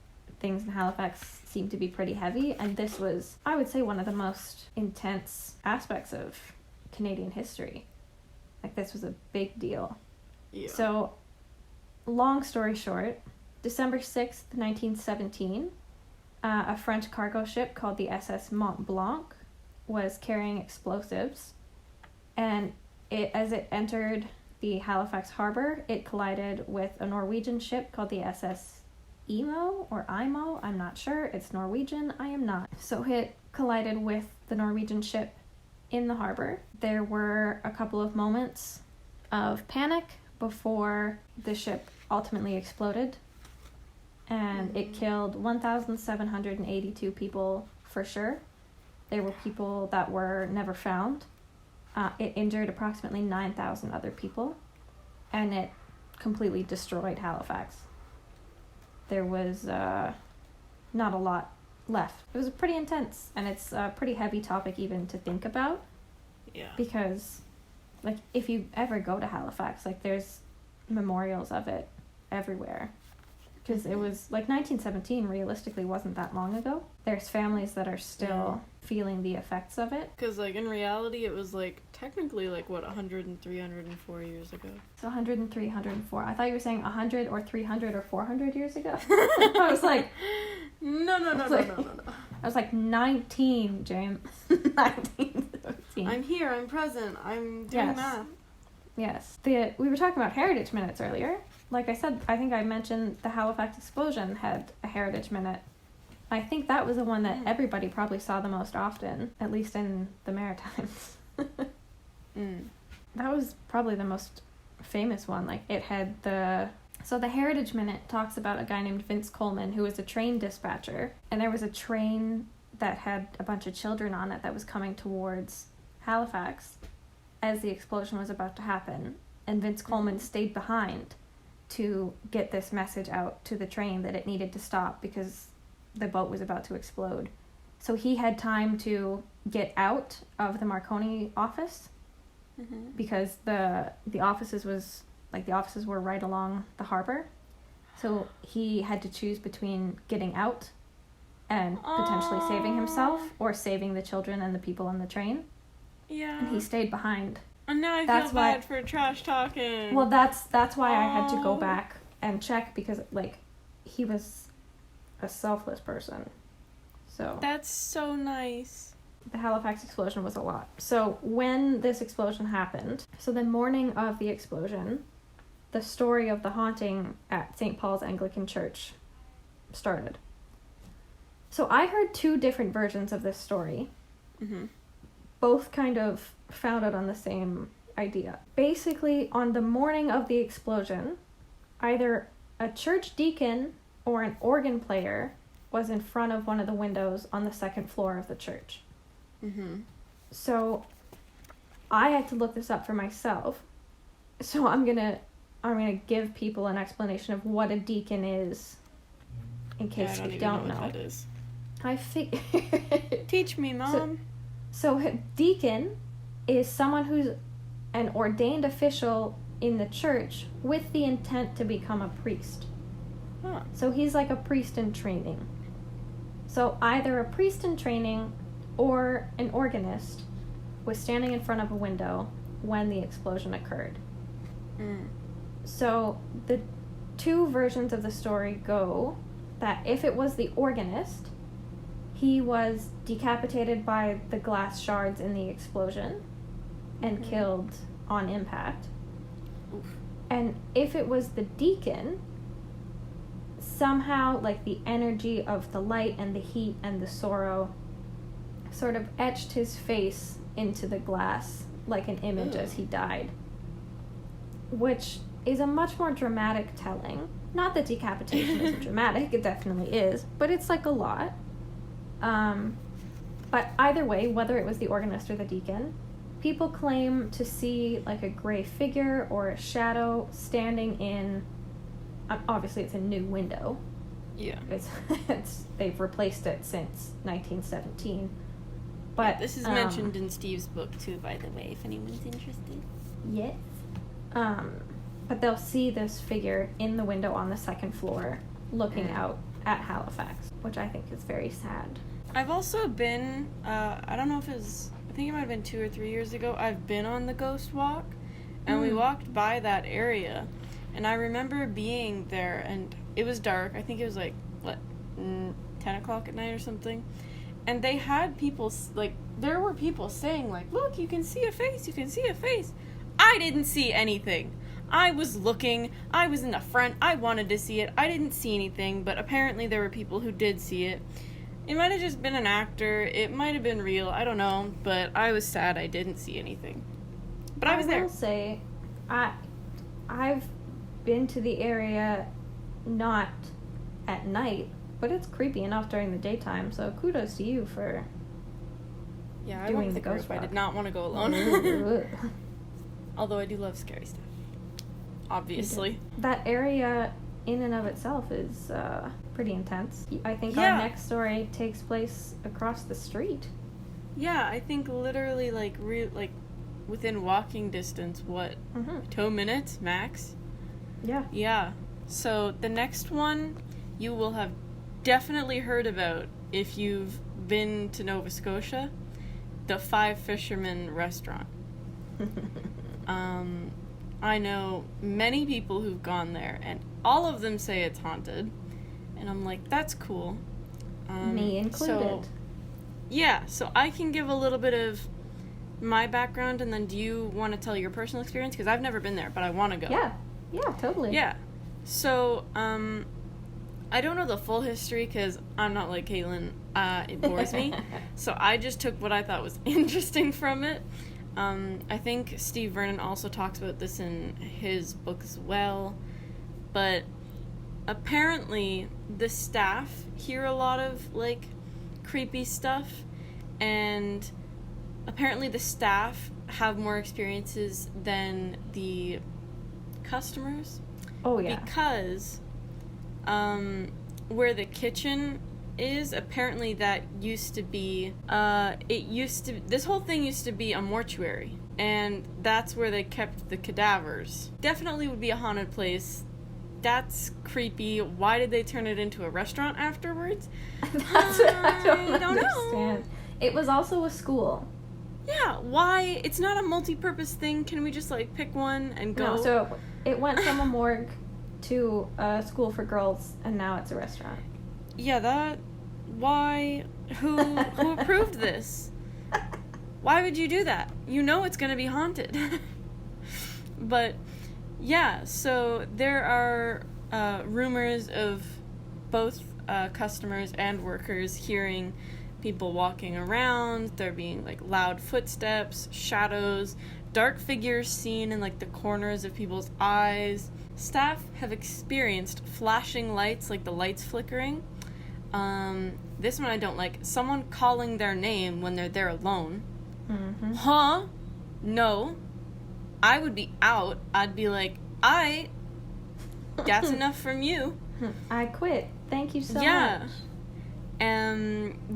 things in Halifax seem to be pretty heavy, and this was, I would say, one of the most intense aspects of Canadian history. Like, this was a big deal. Yeah. So, long story short, December 6th, 1917, a French cargo ship called the SS Mont Blanc was carrying explosives, and as it entered the Halifax harbor, it collided with a Norwegian ship called the SS Imo or Imo, I'm not sure. It's Norwegian, I am not. So it collided with the Norwegian ship in the harbor. There were a couple of moments of panic before the ship ultimately exploded, and it killed 1,782 people for sure. There were people that were never found. It injured approximately 9,000 other people, and it completely destroyed Halifax. There was not a lot left. It was pretty intense, and it's a pretty heavy topic even to think about. Yeah. Because, like, if you ever go to Halifax, like, there's memorials of it everywhere. Because it was, like, 1917 realistically wasn't that long ago. There's families that are still feeling the effects of it. Because, like, in reality, it was, like, technically, like, what, 103, 104 years ago? It's 103, 104. I thought you were saying 100 or 300 or 400 years ago. I was like... No. I was like, 19, James. 1917. I'm here, I'm present, I'm doing math. Yes. We were talking about Heritage Minutes earlier. Like I said, I think I mentioned the Halifax Explosion had a Heritage Minute. I think that was the one that everybody probably saw the most often, at least in the Maritimes. That was probably the most famous one. Like, it had So the Heritage Minute talks about a guy named Vince Coleman who was a train dispatcher, and there was a train that had a bunch of children on it that was coming towards Halifax as the explosion was about to happen, and Vince Coleman stayed behind to get this message out to the train that it needed to stop because the boat was about to explode. So he had time to get out of the Marconi office because the offices were right along the harbor. So he had to choose between getting out and potentially saving himself or saving the children and the people on the train. Yeah. And he stayed behind. And now I feel bad for trash talking. Well, that's why I had to go back and check, because, like, he was a selfless person. So. That's so nice. The Halifax Explosion was a lot. So when this explosion happened, so the morning of the explosion, the story of the haunting at St. Paul's Anglican Church started. So I heard 2 different versions of this story. Mm-hmm. Both kind of founded on the same idea. Basically, on the morning of the explosion, either a church deacon or an organ player was in front of one of the windows on the 2nd floor of the church. Mm-hmm. So I had to look this up for myself. So I'm gonna give people an explanation of what a deacon is, in case you don't know. What that is. Teach me, Mom. So a deacon is someone who's an ordained official in the church with the intent to become a priest. Huh. So he's like a priest in training. So either a priest in training or an organist was standing in front of a window when the explosion occurred. Mm. So the 2 versions of the story go that if it was the organist, he was decapitated by the glass shards in the explosion and killed on impact. Oof. And if it was the deacon, somehow, like, the energy of the light and the heat and the sorrow sort of etched his face into the glass like an image as he died. Which is a much more dramatic telling. Not that decapitation isn't dramatic, it definitely is, but it's like a lot. But either way, whether it was the organist or the deacon, people claim to see like a gray figure or a shadow standing in, obviously it's a new window. Yeah. They've replaced it since 1917. But yeah, this is mentioned in Steve's book too, by the way, if anyone's interested. Yes. But they'll see this figure in the window on the 2nd floor looking out at Halifax, which I think is very sad. I've also been, I don't know if I think it might have been 2 or 3 years ago, I've been on the Ghost Walk, and we walked by that area, and I remember being there, and it was dark. I think it was like, 10 o'clock at night or something, and they had people, like, there were people saying, like, look, you can see a face, you can see a face. I didn't see anything. I was looking, I was in the front, I wanted to see it, I didn't see anything, but apparently there were people who did see it. It might have just been an actor, it might have been real, I don't know, but I was sad I didn't see anything. But I was there. I will say, I've been to the area not at night, but it's creepy enough during the daytime, so kudos to you for doing the Ghost Walk. I did not want to go alone. Although I do love scary stuff. Obviously. That area in and of itself is pretty intense. I think our next story takes place across the street. Yeah, I think literally like within walking distance, 2 minutes max? Yeah. Yeah. So the next one you will have definitely heard about if you've been to Nova Scotia, the Five Fisherman restaurant. I know many people who've gone there, and all of them say it's haunted. And I'm like, that's cool. Me included. So I can give a little bit of my background, and then do you want to tell your personal experience? Because I've never been there, but I want to go. Yeah, totally. Yeah. So, I don't know the full history, because I'm not like Caitlin. It bores me. So I just took what I thought was interesting from it. I think Steve Vernon also talks about this in his book as well, but apparently the staff hear a lot of, like, creepy stuff, and apparently the staff have more experiences than the customers. Oh, yeah. Because, where the kitchen is, apparently that used to be, this whole thing used to be a mortuary, and that's where they kept the cadavers. Definitely would be a haunted place. That's creepy. Why did they turn it into a restaurant afterwards? That's what I don't understand. know. It was also a school. Yeah, why? It's not a multi-purpose thing. Can we just, like, pick one and go? No, so it went from a morgue to a school for girls, and now it's a restaurant. Yeah, why? Who approved this? Why would you do that? You know it's gonna be haunted. But, yeah, so there are rumors of both customers and workers hearing people walking around, there being, like, loud footsteps, shadows, dark figures seen in, like, the corners of people's eyes. Staff have experienced flashing lights, like the lights flickering. This one I don't like. Someone calling their name when they're there alone. Mm-hmm. Huh? No. I would be out. I'd be like, that's enough from you. I quit. Thank you so much. Yeah.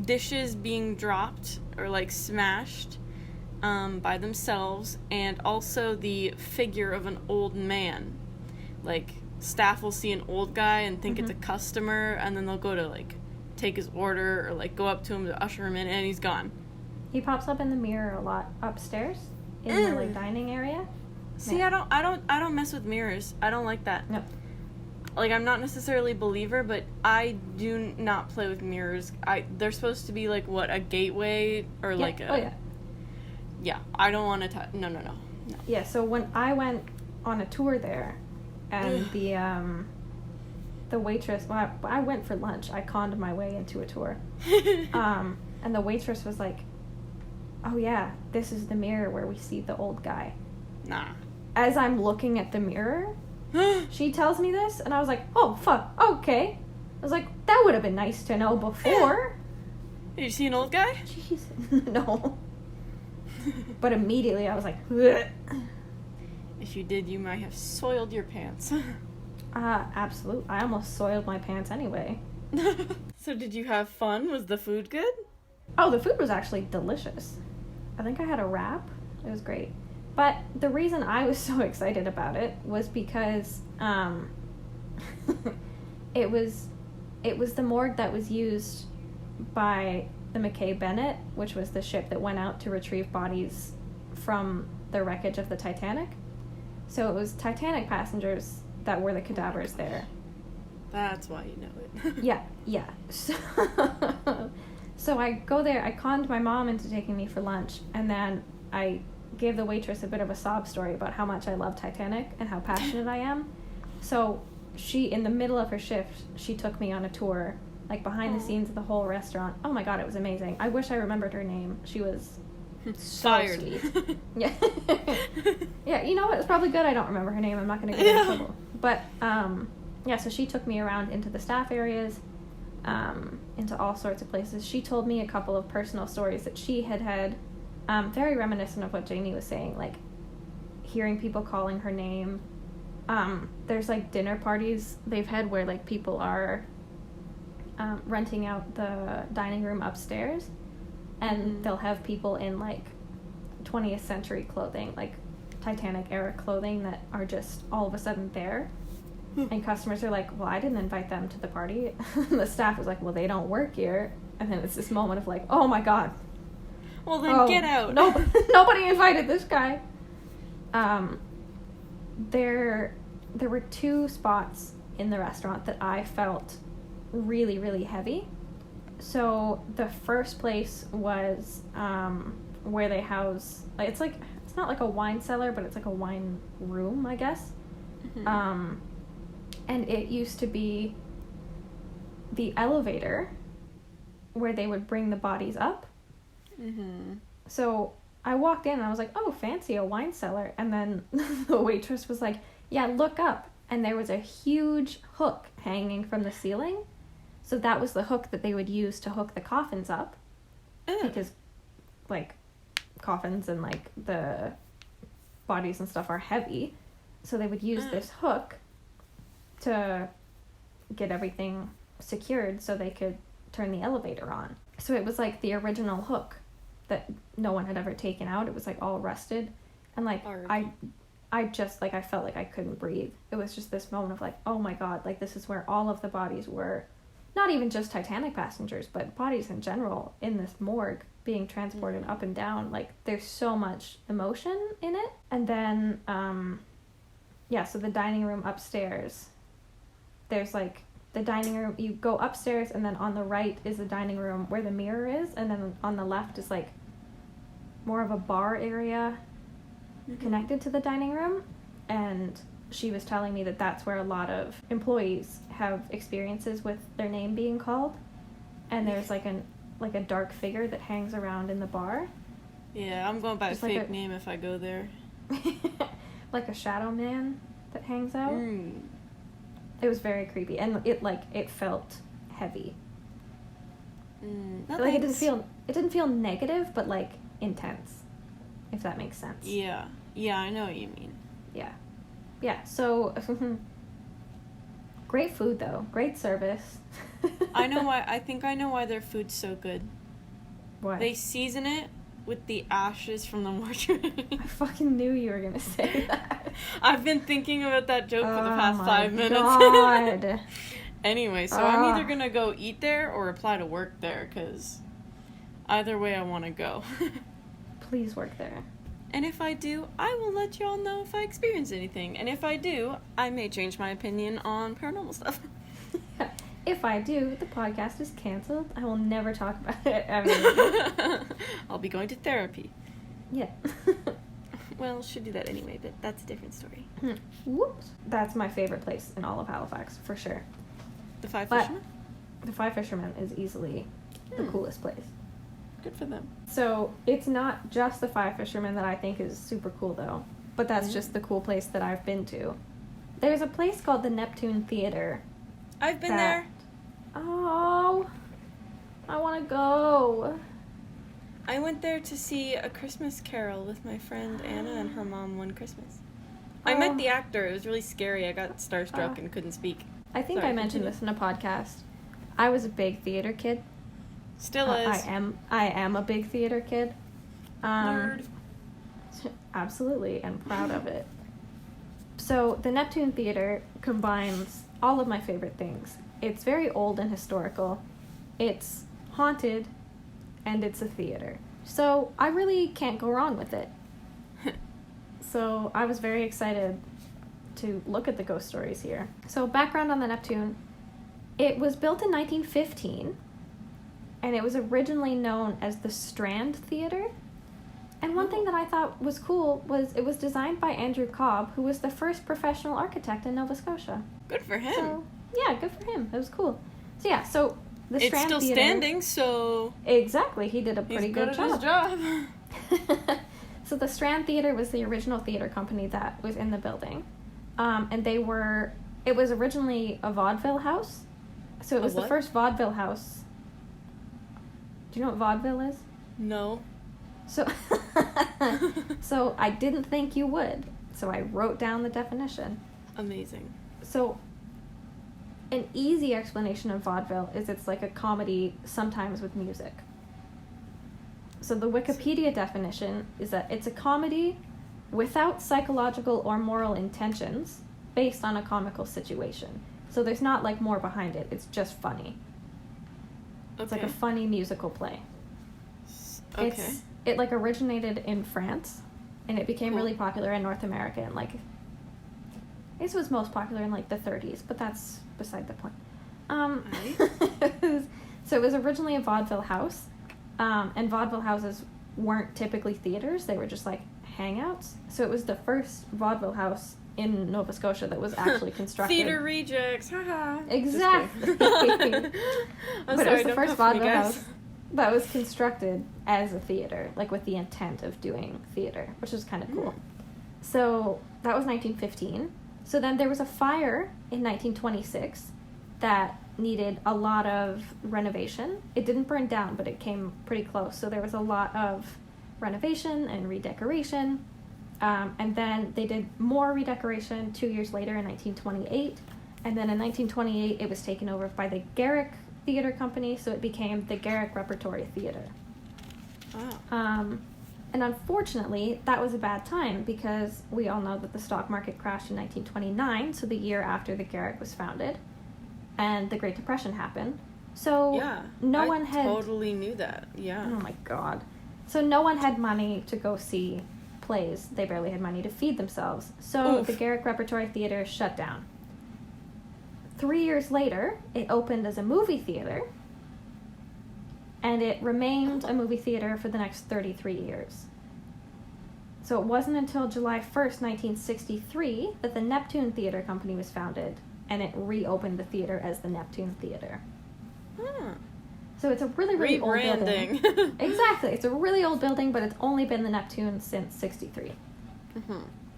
Dishes being dropped or, like, smashed by themselves, and also the figure of an old man. Like, staff will see an old guy and think it's a customer, and then they'll go to, like, take his order or, like, go up to him to usher him in, and he's gone. He pops up in the mirror a lot upstairs in the, like, dining area. See, Yeah. I don't mess with mirrors. I don't like that. No. Like, I'm not necessarily a believer, but I do not play with mirrors. They're supposed to be, like, what, a gateway or, like, a... Oh, yeah. Yeah, I don't want to touch... No. Yeah, so when I went on a tour there, and the waitress... Well, I went for lunch. I conned my way into a tour. And the waitress was like, oh, yeah, this is the mirror where we see the old guy. Nah. As I'm looking at the mirror... She tells me this, and I was like, oh, fuck, okay. I was like, that would have been nice to know before. Did you see an old guy? Jeez. No. But immediately I was like, bleh. If you did, you might have soiled your pants. Absolutely. I almost soiled my pants anyway. So did you have fun? Was the food good? Oh, the food was actually delicious. I think I had a wrap. It was great. But the reason I was so excited about it was because it was the morgue that was used by the McKay Bennett, which was the ship that went out to retrieve bodies from the wreckage of the Titanic. So it was Titanic passengers that were the cadavers there. That's why you know it. Yeah. So I go there, I conned my mom into taking me for lunch, and then I gave the waitress a bit of a sob story about how much I love Titanic and how passionate I am. So she, in the middle of her shift, she took me on a tour, like behind the scenes of the whole restaurant. Oh my god, it was amazing. I wish I remembered her name. She was so fired. Sweet. Yeah. Yeah, you know what? It's probably good I don't remember her name. I'm not going to get in trouble. But, yeah, so she took me around into the staff areas, into all sorts of places. She told me a couple of personal stories that she had very reminiscent of what Jamie was saying, like hearing people calling her name. There's like dinner parties they've had where like people are renting out the dining room upstairs, and they'll have people in like 20th century clothing, like Titanic era clothing, that are just all of a sudden there. And customers are like, well, I didn't invite them to the party. The staff is like, well, they don't work here. And then it's this moment of like, oh my god. Well, then get out. Nobody invited this guy. There were two spots in the restaurant that I felt really, really heavy. So the first place was where they house, like, it's not like a wine cellar, but it's like a wine room, I guess. And it used to be the elevator where they would bring the bodies up. So I walked in and I was like, oh, fancy, a wine cellar. And then the waitress was like, yeah, look up. And there was a huge hook hanging from the ceiling. So that was the hook that they would use to hook the coffins up. Because, like, coffins and, like, the bodies and stuff are heavy. So they would use this hook to get everything secured so they could turn the elevator on. So it was, like, the original hook that no one had ever taken out. It was like all rusted, and like I just like I felt like I couldn't breathe. It was just this moment of like, oh my god, like this is where all of the bodies were, not even just Titanic passengers, but bodies in general in this morgue being transported up and down. Like, there's so much emotion in it. And then, so the dining room upstairs, there's, like, the dining room, you go upstairs, and then on the right is the dining room where the mirror is, and then on the left is, like, more of a bar area connected to the dining room. And she was telling me that that's where a lot of employees have experiences with their name being called. And there's, like, a dark figure that hangs around in the bar. Yeah, I'm going by a fake name if I go there. Like a shadow man that hangs out. It was very creepy, and it felt heavy. Like, it didn't feel negative, but, like, intense, if that makes sense. Yeah, I know what you mean. Yeah, so great food, though. Great service. I think I know why their food's so good. Why? They season it with the ashes from the mortuary. I fucking knew you were gonna say that. I've been thinking about that joke for the past 5 minutes. God. Anyway, so I'm either gonna go eat there or apply to work there, because either way I want to go. Please work there. And if I do, I will let y'all know if I experience anything. And if I do, I may change my opinion on paranormal stuff. If I do, the podcast is canceled. I will never talk about it ever again. I'll be going to therapy. Yeah. Well, should do that anyway, but that's a different story. Whoops. That's my favorite place in all of Halifax, for sure. The Five Fishermen? The Five Fishermen is easily the coolest place. Good for them. So, it's not just the Five Fishermen that I think is super cool, though. But that's just the cool place that I've been to. There's a place called the Neptune Theater. I've been there. Oh, I want to go. I went there to see A Christmas Carol with my friend Anna and her mom one Christmas. I met the actor. It was really scary. I got starstruck and couldn't speak. I think I mentioned this in a podcast. I was a big theater kid. Still is. I am a big theater kid. Nerd. Absolutely, and proud of it. So, the Neptune Theater combines all of my favorite things. It's very old and historical. It's haunted, and it's a theater. So, I really can't go wrong with it. So, I was very excited to look at the ghost stories here. So, background on the Neptune. It was built in 1915, and it was originally known as the Strand Theater. And one thing that I thought was cool was it was designed by Andrew Cobb, who was the first professional architect in Nova Scotia. Good for him. So, yeah, good for him. It was cool. So, yeah, so the Strand Theater... It's still standing, so... Exactly, he did a pretty good job. He's good at his job. So the Strand Theater was the original theater company that was in the building. And they were... It was originally a vaudeville house. So it was the first vaudeville house. Do you know what vaudeville is? No. So, so I didn't think you would. So I wrote down the definition. Amazing. So, an easy explanation of vaudeville is it's like a comedy, sometimes with music. So the Wikipedia definition is that it's a comedy without psychological or moral intentions based on a comical situation. So there's not like more behind it. It's just funny. Okay. It's like a funny musical play. Okay. It like originated in France, and it became really popular in North America, and like, I guess it was most popular in like the 30s, but that's beside the point. So it was originally a vaudeville house, and vaudeville houses weren't typically theaters; they were just like hangouts. So it was the first vaudeville house in Nova Scotia that was actually constructed. Theater rejects, haha. Exactly. I'm but sorry, it was the don't first come for me, vaudeville guys. house that was constructed as a theater, like with the intent of doing theater, which is kind of cool. So that was 1915. So then there was a fire in 1926 that needed a lot of renovation. It didn't burn down, but it came pretty close. So there was a lot of renovation and redecoration. And then they did more redecoration 2 years later in 1928. And then in 1928, it was taken over by the Garrick Theater Company, so it became the Garrick Repertory Theater. Wow. And unfortunately, that was a bad time because we all know that the stock market crashed in 1929, so the year after the Garrick was founded, and the Great Depression happened. So Yeah. no one had... totally knew that. Yeah. Oh my god. So no one had money to go see plays. They barely had money to feed themselves. So Oof. the Garrick Repertory Theatre shut down. 3 years later, it opened as a movie theater, and it remained a movie theater for the next 33 years. So it wasn't until July 1st, 1963, that the Neptune Theater Company was founded, and it reopened the theater as the Neptune Theater. So it's a really, really old building. Rebranding. Exactly. It's a really old building, but it's only been the Neptune since 63.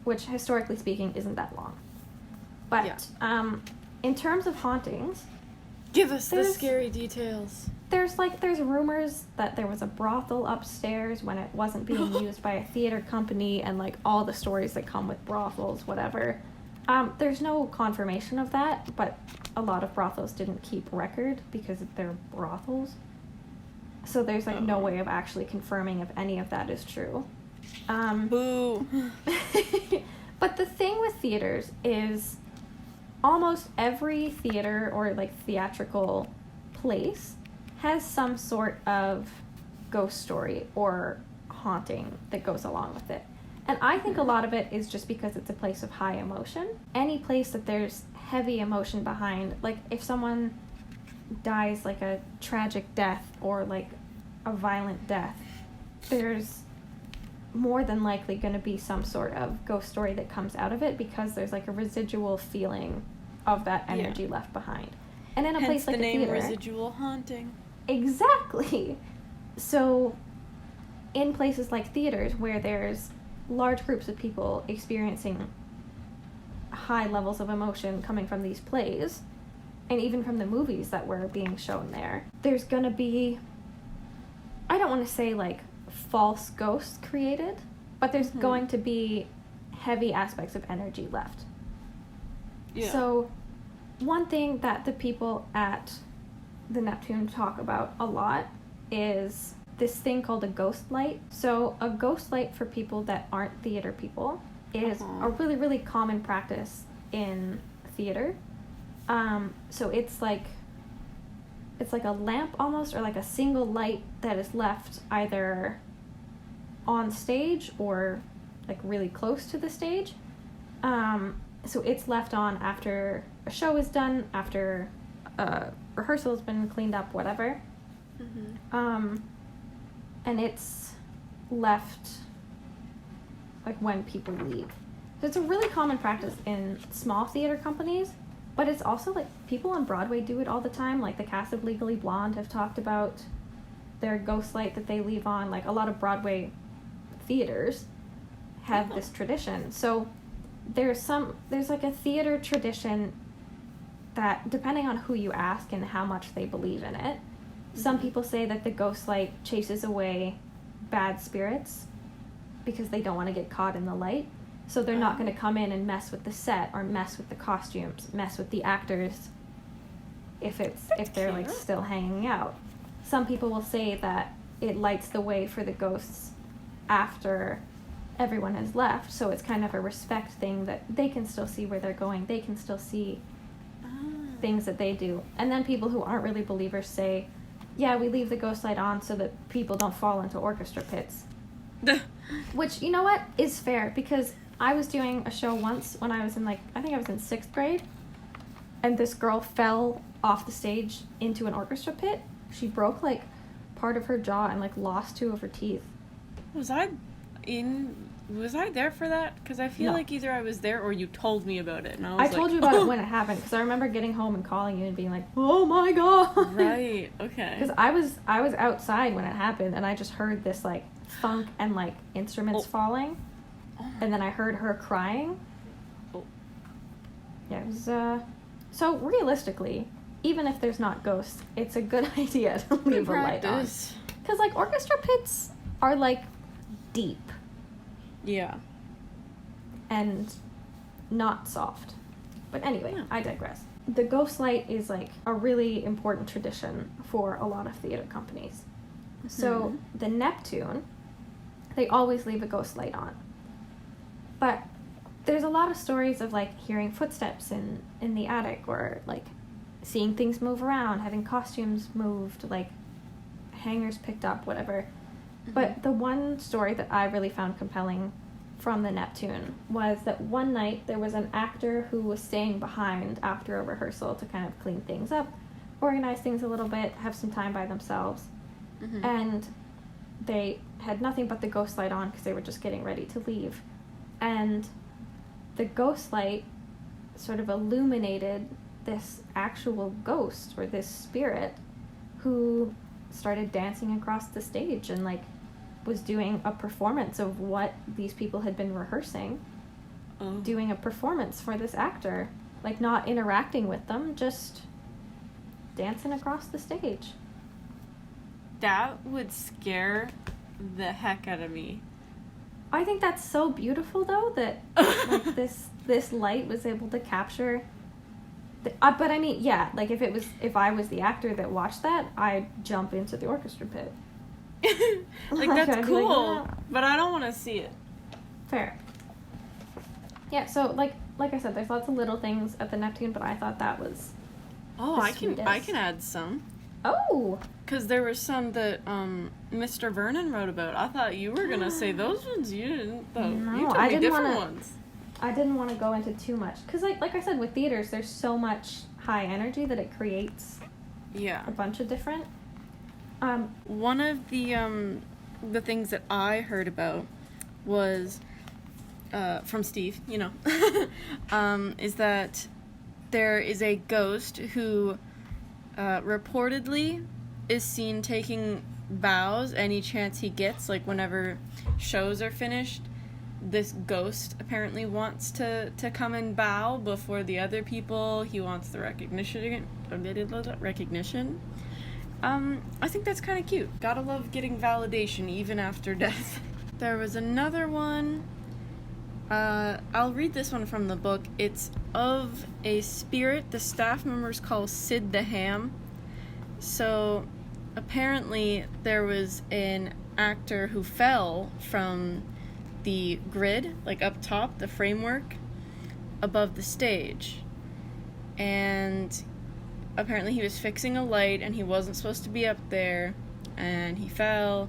Which, historically speaking, isn't that long. But, in terms of hauntings... Give us the scary details. There's rumors that there was a brothel upstairs when it wasn't being used by a theater company, and, like, all the stories that come with brothels, whatever. There's no confirmation of that, but a lot of brothels didn't keep record because they're brothels. So there's, like, no way of actually confirming if any of that is true. Boo. But the thing with theaters is almost every theater or, like, theatrical place has some sort of ghost story or haunting that goes along with it. And I think a lot of it is just because it's a place of high emotion. Any place that there's heavy emotion behind, like if someone dies like a tragic death or like a violent death, there's more than likely going to be some sort of ghost story that comes out of it because there's like a residual feeling of that energy left behind. And in a place like a theater... Hence the name residual haunting. Exactly. So in places like theaters where there's large groups of people experiencing high levels of emotion coming from these plays, and even from the movies that were being shown there, there's gonna be, I don't want to say like false ghosts created, but there's going to be heavy aspects of energy left. Yeah. So one thing that the people at the Neptune talk about a lot is this thing called a ghost light. So a ghost light, for people that aren't theater people, is a really, really common practice in theater. So it's like a lamp almost, or like a single light that is left either on stage or like really close to the stage. So it's left on after a show is done, after rehearsal has been cleaned up, whatever. And it's left like when people leave. So it's a really common practice in small theater companies, but it's also like people on Broadway do it all the time. Like the cast of Legally Blonde have talked about their ghost light that they leave on. Like a lot of Broadway theaters have this tradition. So there's like a theater tradition that, depending on who you ask and how much they believe in it, some people say that the ghost light chases away bad spirits because they don't want to get caught in the light. So they're not going to come in and mess with the set or mess with the costumes, mess with the actors if they're like still hanging out. Some people will say that it lights the way for the ghosts after everyone has left. So it's kind of a respect thing that they can still see where they're going. They can still see things that they do. And then people who aren't really believers say, yeah, we leave the ghost light on so that people don't fall into orchestra pits. Which, you know what, is fair, because I was doing a show once when I was in, like, I think I was in 6th grade, and this girl fell off the stage into an orchestra pit. She broke, like, part of her jaw and, like, lost 2 of her teeth. Was I there for that? Because I feel like either I was there or you told me about it. And I told you about it when it happened, because I remember getting home and calling you and being like, oh my god! Right, okay. Because I was outside when it happened, and I just heard this, like, thunk and, like, instruments falling. And then I heard her crying. Yeah, it was, so realistically, even if there's not ghosts, it's a good idea to leave a light on. Because, like, orchestra pits are, like, deep. Yeah. And not soft. But anyway, I digress. The ghost light is, like, a really important tradition for a lot of theater companies. So, the Neptune, they always leave a ghost light on. But there's a lot of stories of, like, hearing footsteps in the attic, or, like, seeing things move around, having costumes moved, like hangers picked up, whatever. But the one story that I really found compelling from the Neptune was that one night there was an actor who was staying behind after a rehearsal to kind of clean things up, organize things a little bit, have some time by themselves. And they had nothing but the ghost light on because they were just getting ready to leave. And the ghost light sort of illuminated this actual ghost or this spirit who started dancing across the stage and like was doing a performance of what these people had been rehearsing, doing a performance for this actor, like not interacting with them, just dancing across the stage. That would scare the heck out of me. I think that's so beautiful though that like this light was able to capture but I mean, yeah, like if I was the actor that watched that, I'd jump into the orchestra pit. Like, that's cool, but I don't want to see it. Fair. Yeah, so like I said, there's lots of little things at the Neptune, but I thought that was I can add some. Oh! Because there were some that Mr. Vernon wrote about. I thought you were going to say those ones. You didn't. Though. No, you told me different ones. I didn't want to go into too much. Because like I said, with theaters, there's so much high energy that it creates a bunch of different... One of the things that I heard about was from Steve, you know, is that there is a ghost who reportedly is seen taking bows any chance he gets, like whenever shows are finished. This ghost apparently wants to come and bow before the other people. He wants the recognition. I think that's kind of cute. Gotta love getting validation even after death. There was another one. I'll read this one from the book. It's of a spirit the staff members call Sid the Ham. So apparently there was an actor who fell from the grid, like up top, the framework above the stage. And apparently he was fixing a light and he wasn't supposed to be up there, and he fell,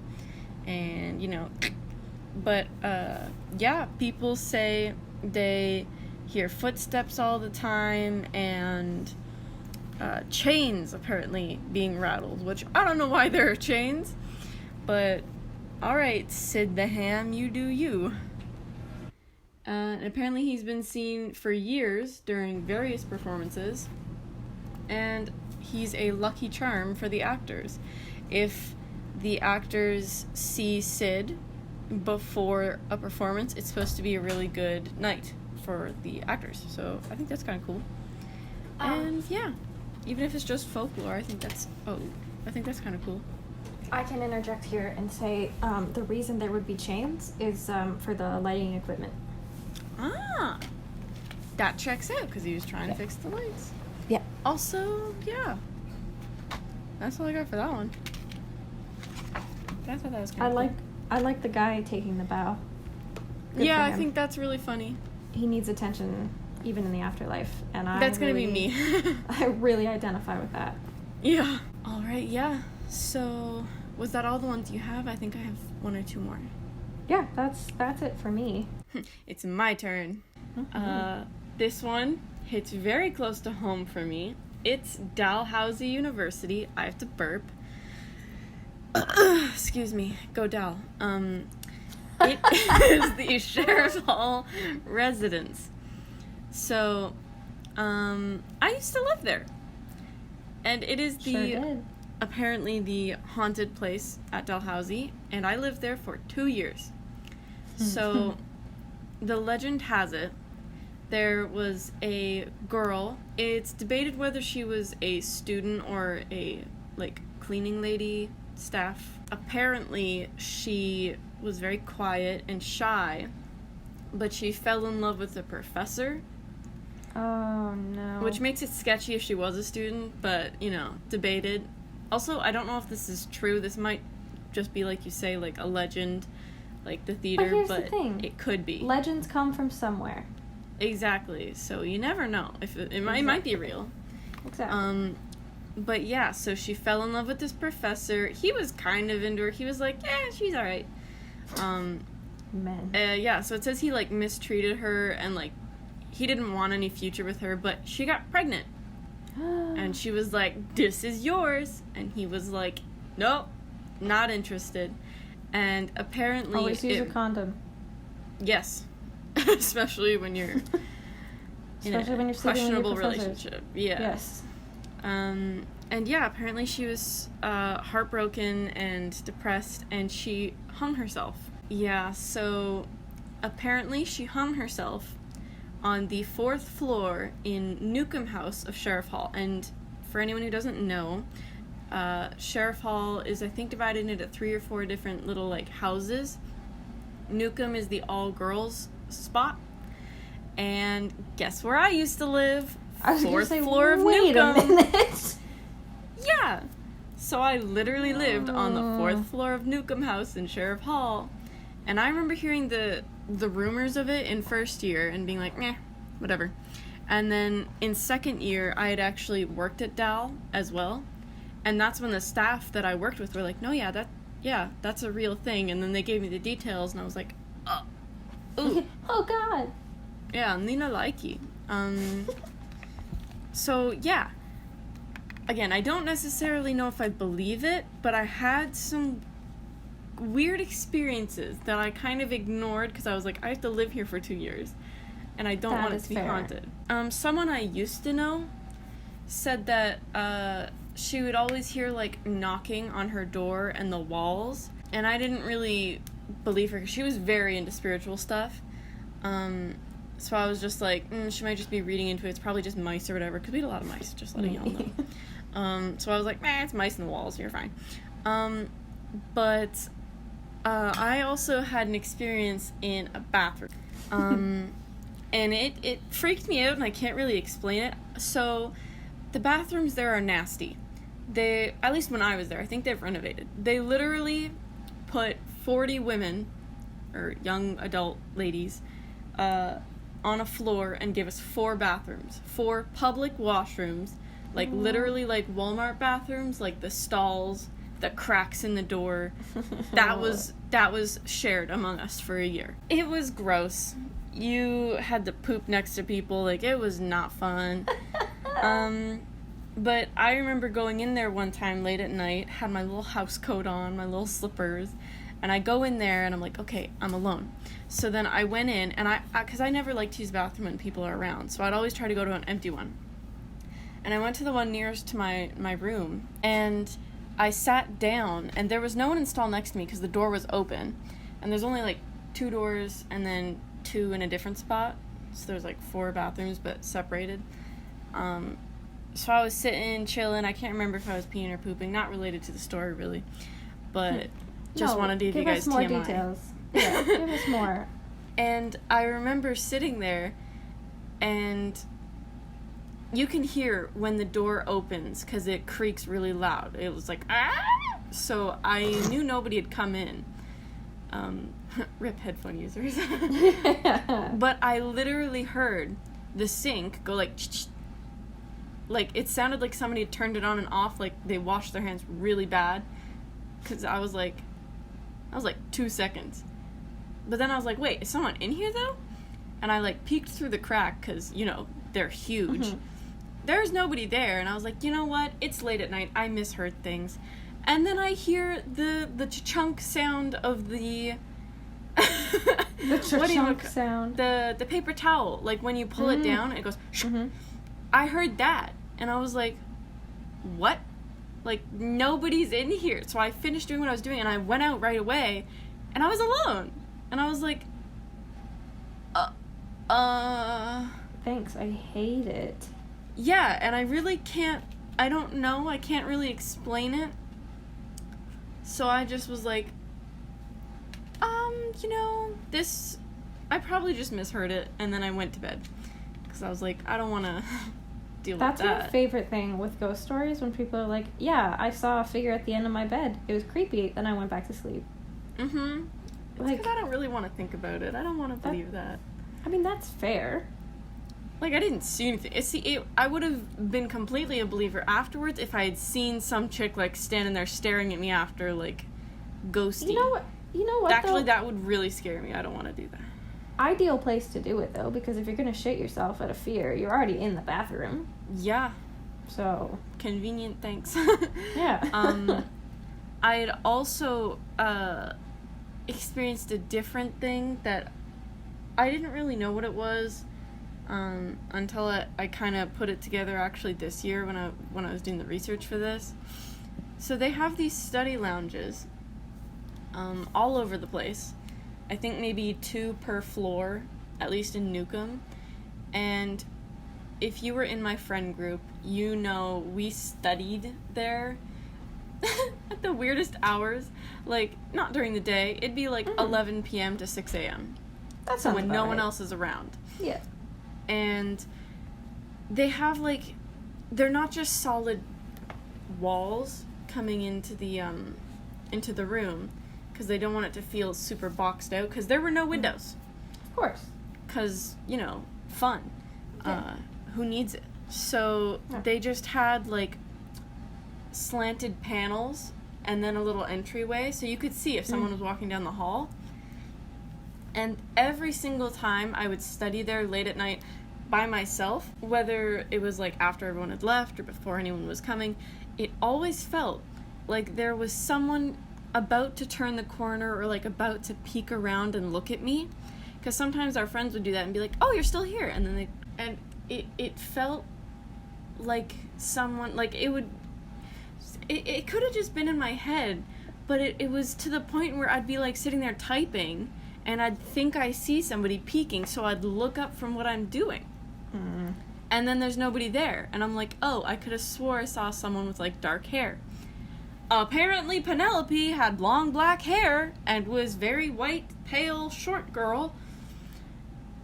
and you know. But yeah, people say they hear footsteps all the time, and chains apparently being rattled, which I don't know why there are chains, but alright, Sid the Ham, you do you. And apparently he's been seen for years during various performances, and he's a lucky charm for the actors. If the actors see Sid before a performance, it's supposed to be a really good night for the actors. So I think that's kind of cool. And yeah, even if it's just folklore, I think that's kind of cool. I can interject here and say the reason there would be chains is for the lighting equipment. Ah, that checks out because he was trying to fix the lights. Yeah. Also, yeah. That's all I got for that one. I thought that was kind of cool. I like the guy taking the bow. Good yeah, for I him. think that's really funny. He needs attention even in the afterlife, and that's gonna be me. I really identify with that. Yeah. All right. Yeah. So, was that all the ones you have? I think I have one or two more. Yeah, that's it for me. It's my turn. Mm-hmm. This one hits very close to home for me. It's Dalhousie University. I have to burp. Excuse me. Go Dal. It is the Sheriff Hall residence. So, I used to live there. And it is apparently the haunted place at Dalhousie, and I lived there for 2 years. So, the legend has it, there was a girl. It's debated whether she was a student or a, cleaning lady, staff. Apparently, she was very quiet and shy, but she fell in love with the professor. Oh, no. Which makes it sketchy if she was a student, but, debated. Also, I don't know if this is true. This might just be, like you say, a legend, like the theater, but the thing. It could be. Legends come from somewhere. Exactly. So you never know. If it might be real. Exactly. But yeah, so she fell in love with this professor. He was kind of into her. He was like, yeah, she's alright. Men. Yeah, so it says he, like, mistreated her and, like, he didn't want any future with her, but she got pregnant. And she was like, this is yours. And he was like, nope, not interested. And apparently... Always use a condom. Yes. Especially when you're in a questionable relationship. Yeah. Yes. And yeah, apparently she was heartbroken and depressed, and she hung herself. Yeah, so apparently she hung herself on the 4th floor in Newcomb House of Sheriff Hall. And for anyone who doesn't know, Sheriff Hall is, I think, divided into 3 or 4 different little, like, houses. Newcomb is the all-girls spot. And guess where I used to live? I was 4th say, floor of wait Newcomb. a minute. Yeah. So I literally lived on the 4th floor of Newcomb House in Sheriff Hall. And I remember hearing the rumors of it in first year and being like, meh, whatever. And then in second year, I had actually worked at Dal as well. And that's when the staff that I worked with were like, no, that's a real thing. And then they gave me the details, and I was like, ooh. Oh, God. Yeah, Nina likey. So, yeah. Again, I don't necessarily know if I believe it, but I had some weird experiences that I kind of ignored because I was like, I have to live here for 2 years, and I don't want it to be haunted. Someone I used to know said that she would always hear, like, knocking on her door and the walls, and I didn't really believe her because she was very into spiritual stuff. So I was just like, she might just be reading into it. It's probably just mice or whatever, because we had a lot of mice, just letting y'all know. So I was like, it's mice in the walls, you're fine. But I also had an experience in a bathroom. And it freaked me out, and I can't really explain it. So the bathrooms there are nasty. At least when I was there, I think they've renovated. They literally put 40 women, or young adult ladies, on a floor and gave us 4 bathrooms. 4 public washrooms, like literally like Walmart bathrooms, like the stalls, the cracks in the door. That was shared among us for a year. It was gross. You had to poop next to people, like it was not fun. But I remember going in there one time late at night, had my little house coat on, my little slippers, and I go in there and I'm like, okay, I'm alone. So then I went in, and because I never like to use the bathroom when people are around, so I'd always try to go to an empty one. And I went to the one nearest to my room, and I sat down, and there was no one installed next to me because the door was open. And there's only like 2 doors and then 2 in a different spot. So there's like 4 bathrooms, but separated. So I was sitting, chilling. I can't remember if I was peeing or pooping. Not related to the story, really. But just wanted to give you guys TMI. Give us more details. Yeah, give us more. And I remember sitting there, and you can hear when the door opens because it creaks really loud. It was like, ah! So I knew nobody had come in. Rip headphone users. But I literally heard the sink go like, like it sounded like somebody had turned it on and off, like they washed their hands really bad. Because I was like 2 seconds. But then I was like, wait, is someone in here though? And I like peeked through the crack because, they're huge. Mm-hmm. There's nobody there, and I was like, you know what? It's late at night. I misheard things. And then I hear the chunk sound of the chunk sound. The paper towel. Like when you pull it down, it goes. Mm-hmm. I heard that, and I was like, what? Like nobody's in here. So I finished doing what I was doing, and I went out right away, and I was alone. And I was like, thanks. I hate it. Yeah, and I really can't. I don't know. I can't really explain it. So I just was like, this, I probably just misheard it, and then I went to bed. Because I was like, I don't want to deal with that. That's my favorite thing with ghost stories, when people are like, yeah, I saw a figure at the end of my bed. It was creepy, then I went back to sleep. Mm-hmm. It's because I don't really want to think about it. I don't want to believe that. I mean, that's fair. Like, I didn't see anything. I would have been completely a believer afterwards if I had seen some chick, like, standing there staring at me after, like, ghosty. You know what, Actually, though? that would really scare me. I don't want to do that. Ideal place to do it, though, because if you're gonna shit yourself out of fear, you're already in the bathroom. Yeah. So... Convenient, thanks. Yeah. I had also experienced a different thing that I didn't really know what it was until I kind of put it together actually this year when I was doing the research for this. So they have these study lounges all over the place. I think maybe 2 per floor, at least in Newcomb. And if you were in my friend group, you know we studied there at the weirdest hours. Like, not during the day. It'd be like 11 p.m. to 6 a.m. That's so when no one else is around. Yeah. And they have, like, they're not just solid walls coming into the room, because they don't want it to feel super boxed out, because there were no windows. Of course. Because, you know, fun. Yeah. Who needs it? So they just had, like, slanted panels and then a little entryway, so you could see if someone was walking down the hall. And every single time I would study there late at night by myself, whether it was, like, after everyone had left or before anyone was coming, it always felt like there was someone about to turn the corner or, like, about to peek around and look at me. Because sometimes our friends would do that and be like, oh, you're still here. And then it felt like someone, like, it could have just been in my head, but it was to the point where I'd be, like, sitting there typing, and I'd think I see somebody peeking, so I'd look up from what I'm doing. And then there's nobody there, and I'm like, oh, I could have swore I saw someone with, like, dark hair. Apparently Penelope had long black hair and was very white, pale, short girl.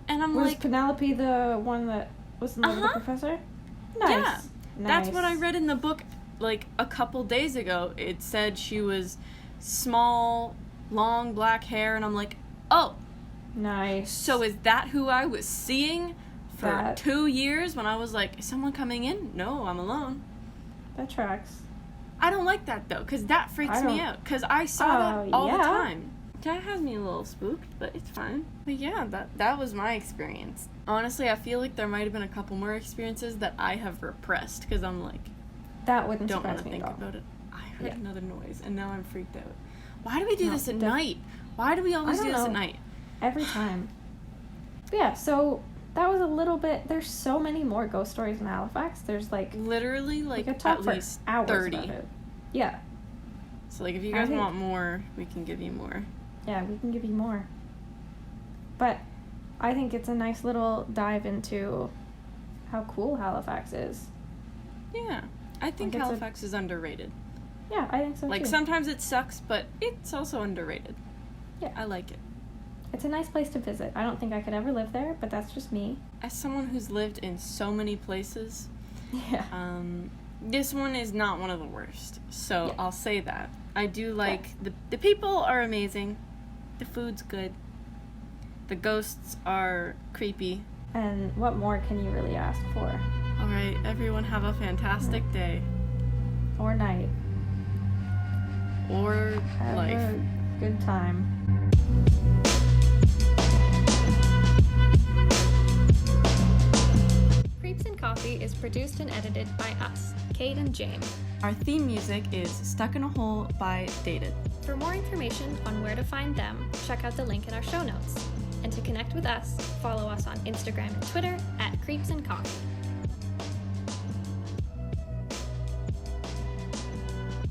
And I'm was like... Penelope the one that was in love with the professor? Nice. Yeah. Nice. That's what I read in the book, like, a couple days ago. It said she was small, long black hair, and I'm like, oh. Nice. So is that who I was seeing for 2 years when I was like, is someone coming in? No, I'm alone. That tracks. I don't like that, though, because that freaks me out, because I saw that all the time. That has me a little spooked, but it's fine. But yeah, that was my experience. Honestly, I feel like there might have been a couple more experiences that I have repressed, because I'm like, that wouldn't don't want surprise to me think at all. about it. I heard another noise, and now I'm freaked out. Why do we do this at night? Why do we always do this at night? Every time. But yeah, so that was a little bit. There's so many more ghost stories in Halifax. There's like literally like at least hours 30. about it. Yeah. So like if you guys want more, we can give you more. Yeah, we can give you more. But I think it's a nice little dive into how cool Halifax is. Yeah. I think like Halifax is underrated. Yeah, I think so like too. sometimes it sucks, but it's also underrated. Yeah. I like it. It's a nice place to visit. I don't think I could ever live there, but that's just me. As someone who's lived in so many places, yeah. This one is not one of the worst. So I'll say that. I do like the people are amazing. The food's good. The ghosts are creepy. And what more can you really ask for? All right, everyone have a fantastic day. Or night. Or have life. A good time. Creeps and Coffee is produced and edited by us, Kait and Jaim. Our theme music is Stuck in a Hole by Dated. For more information on where to find them, check out the link in our show notes. And to connect with us, follow us on Instagram and Twitter @Creeps and Coffee.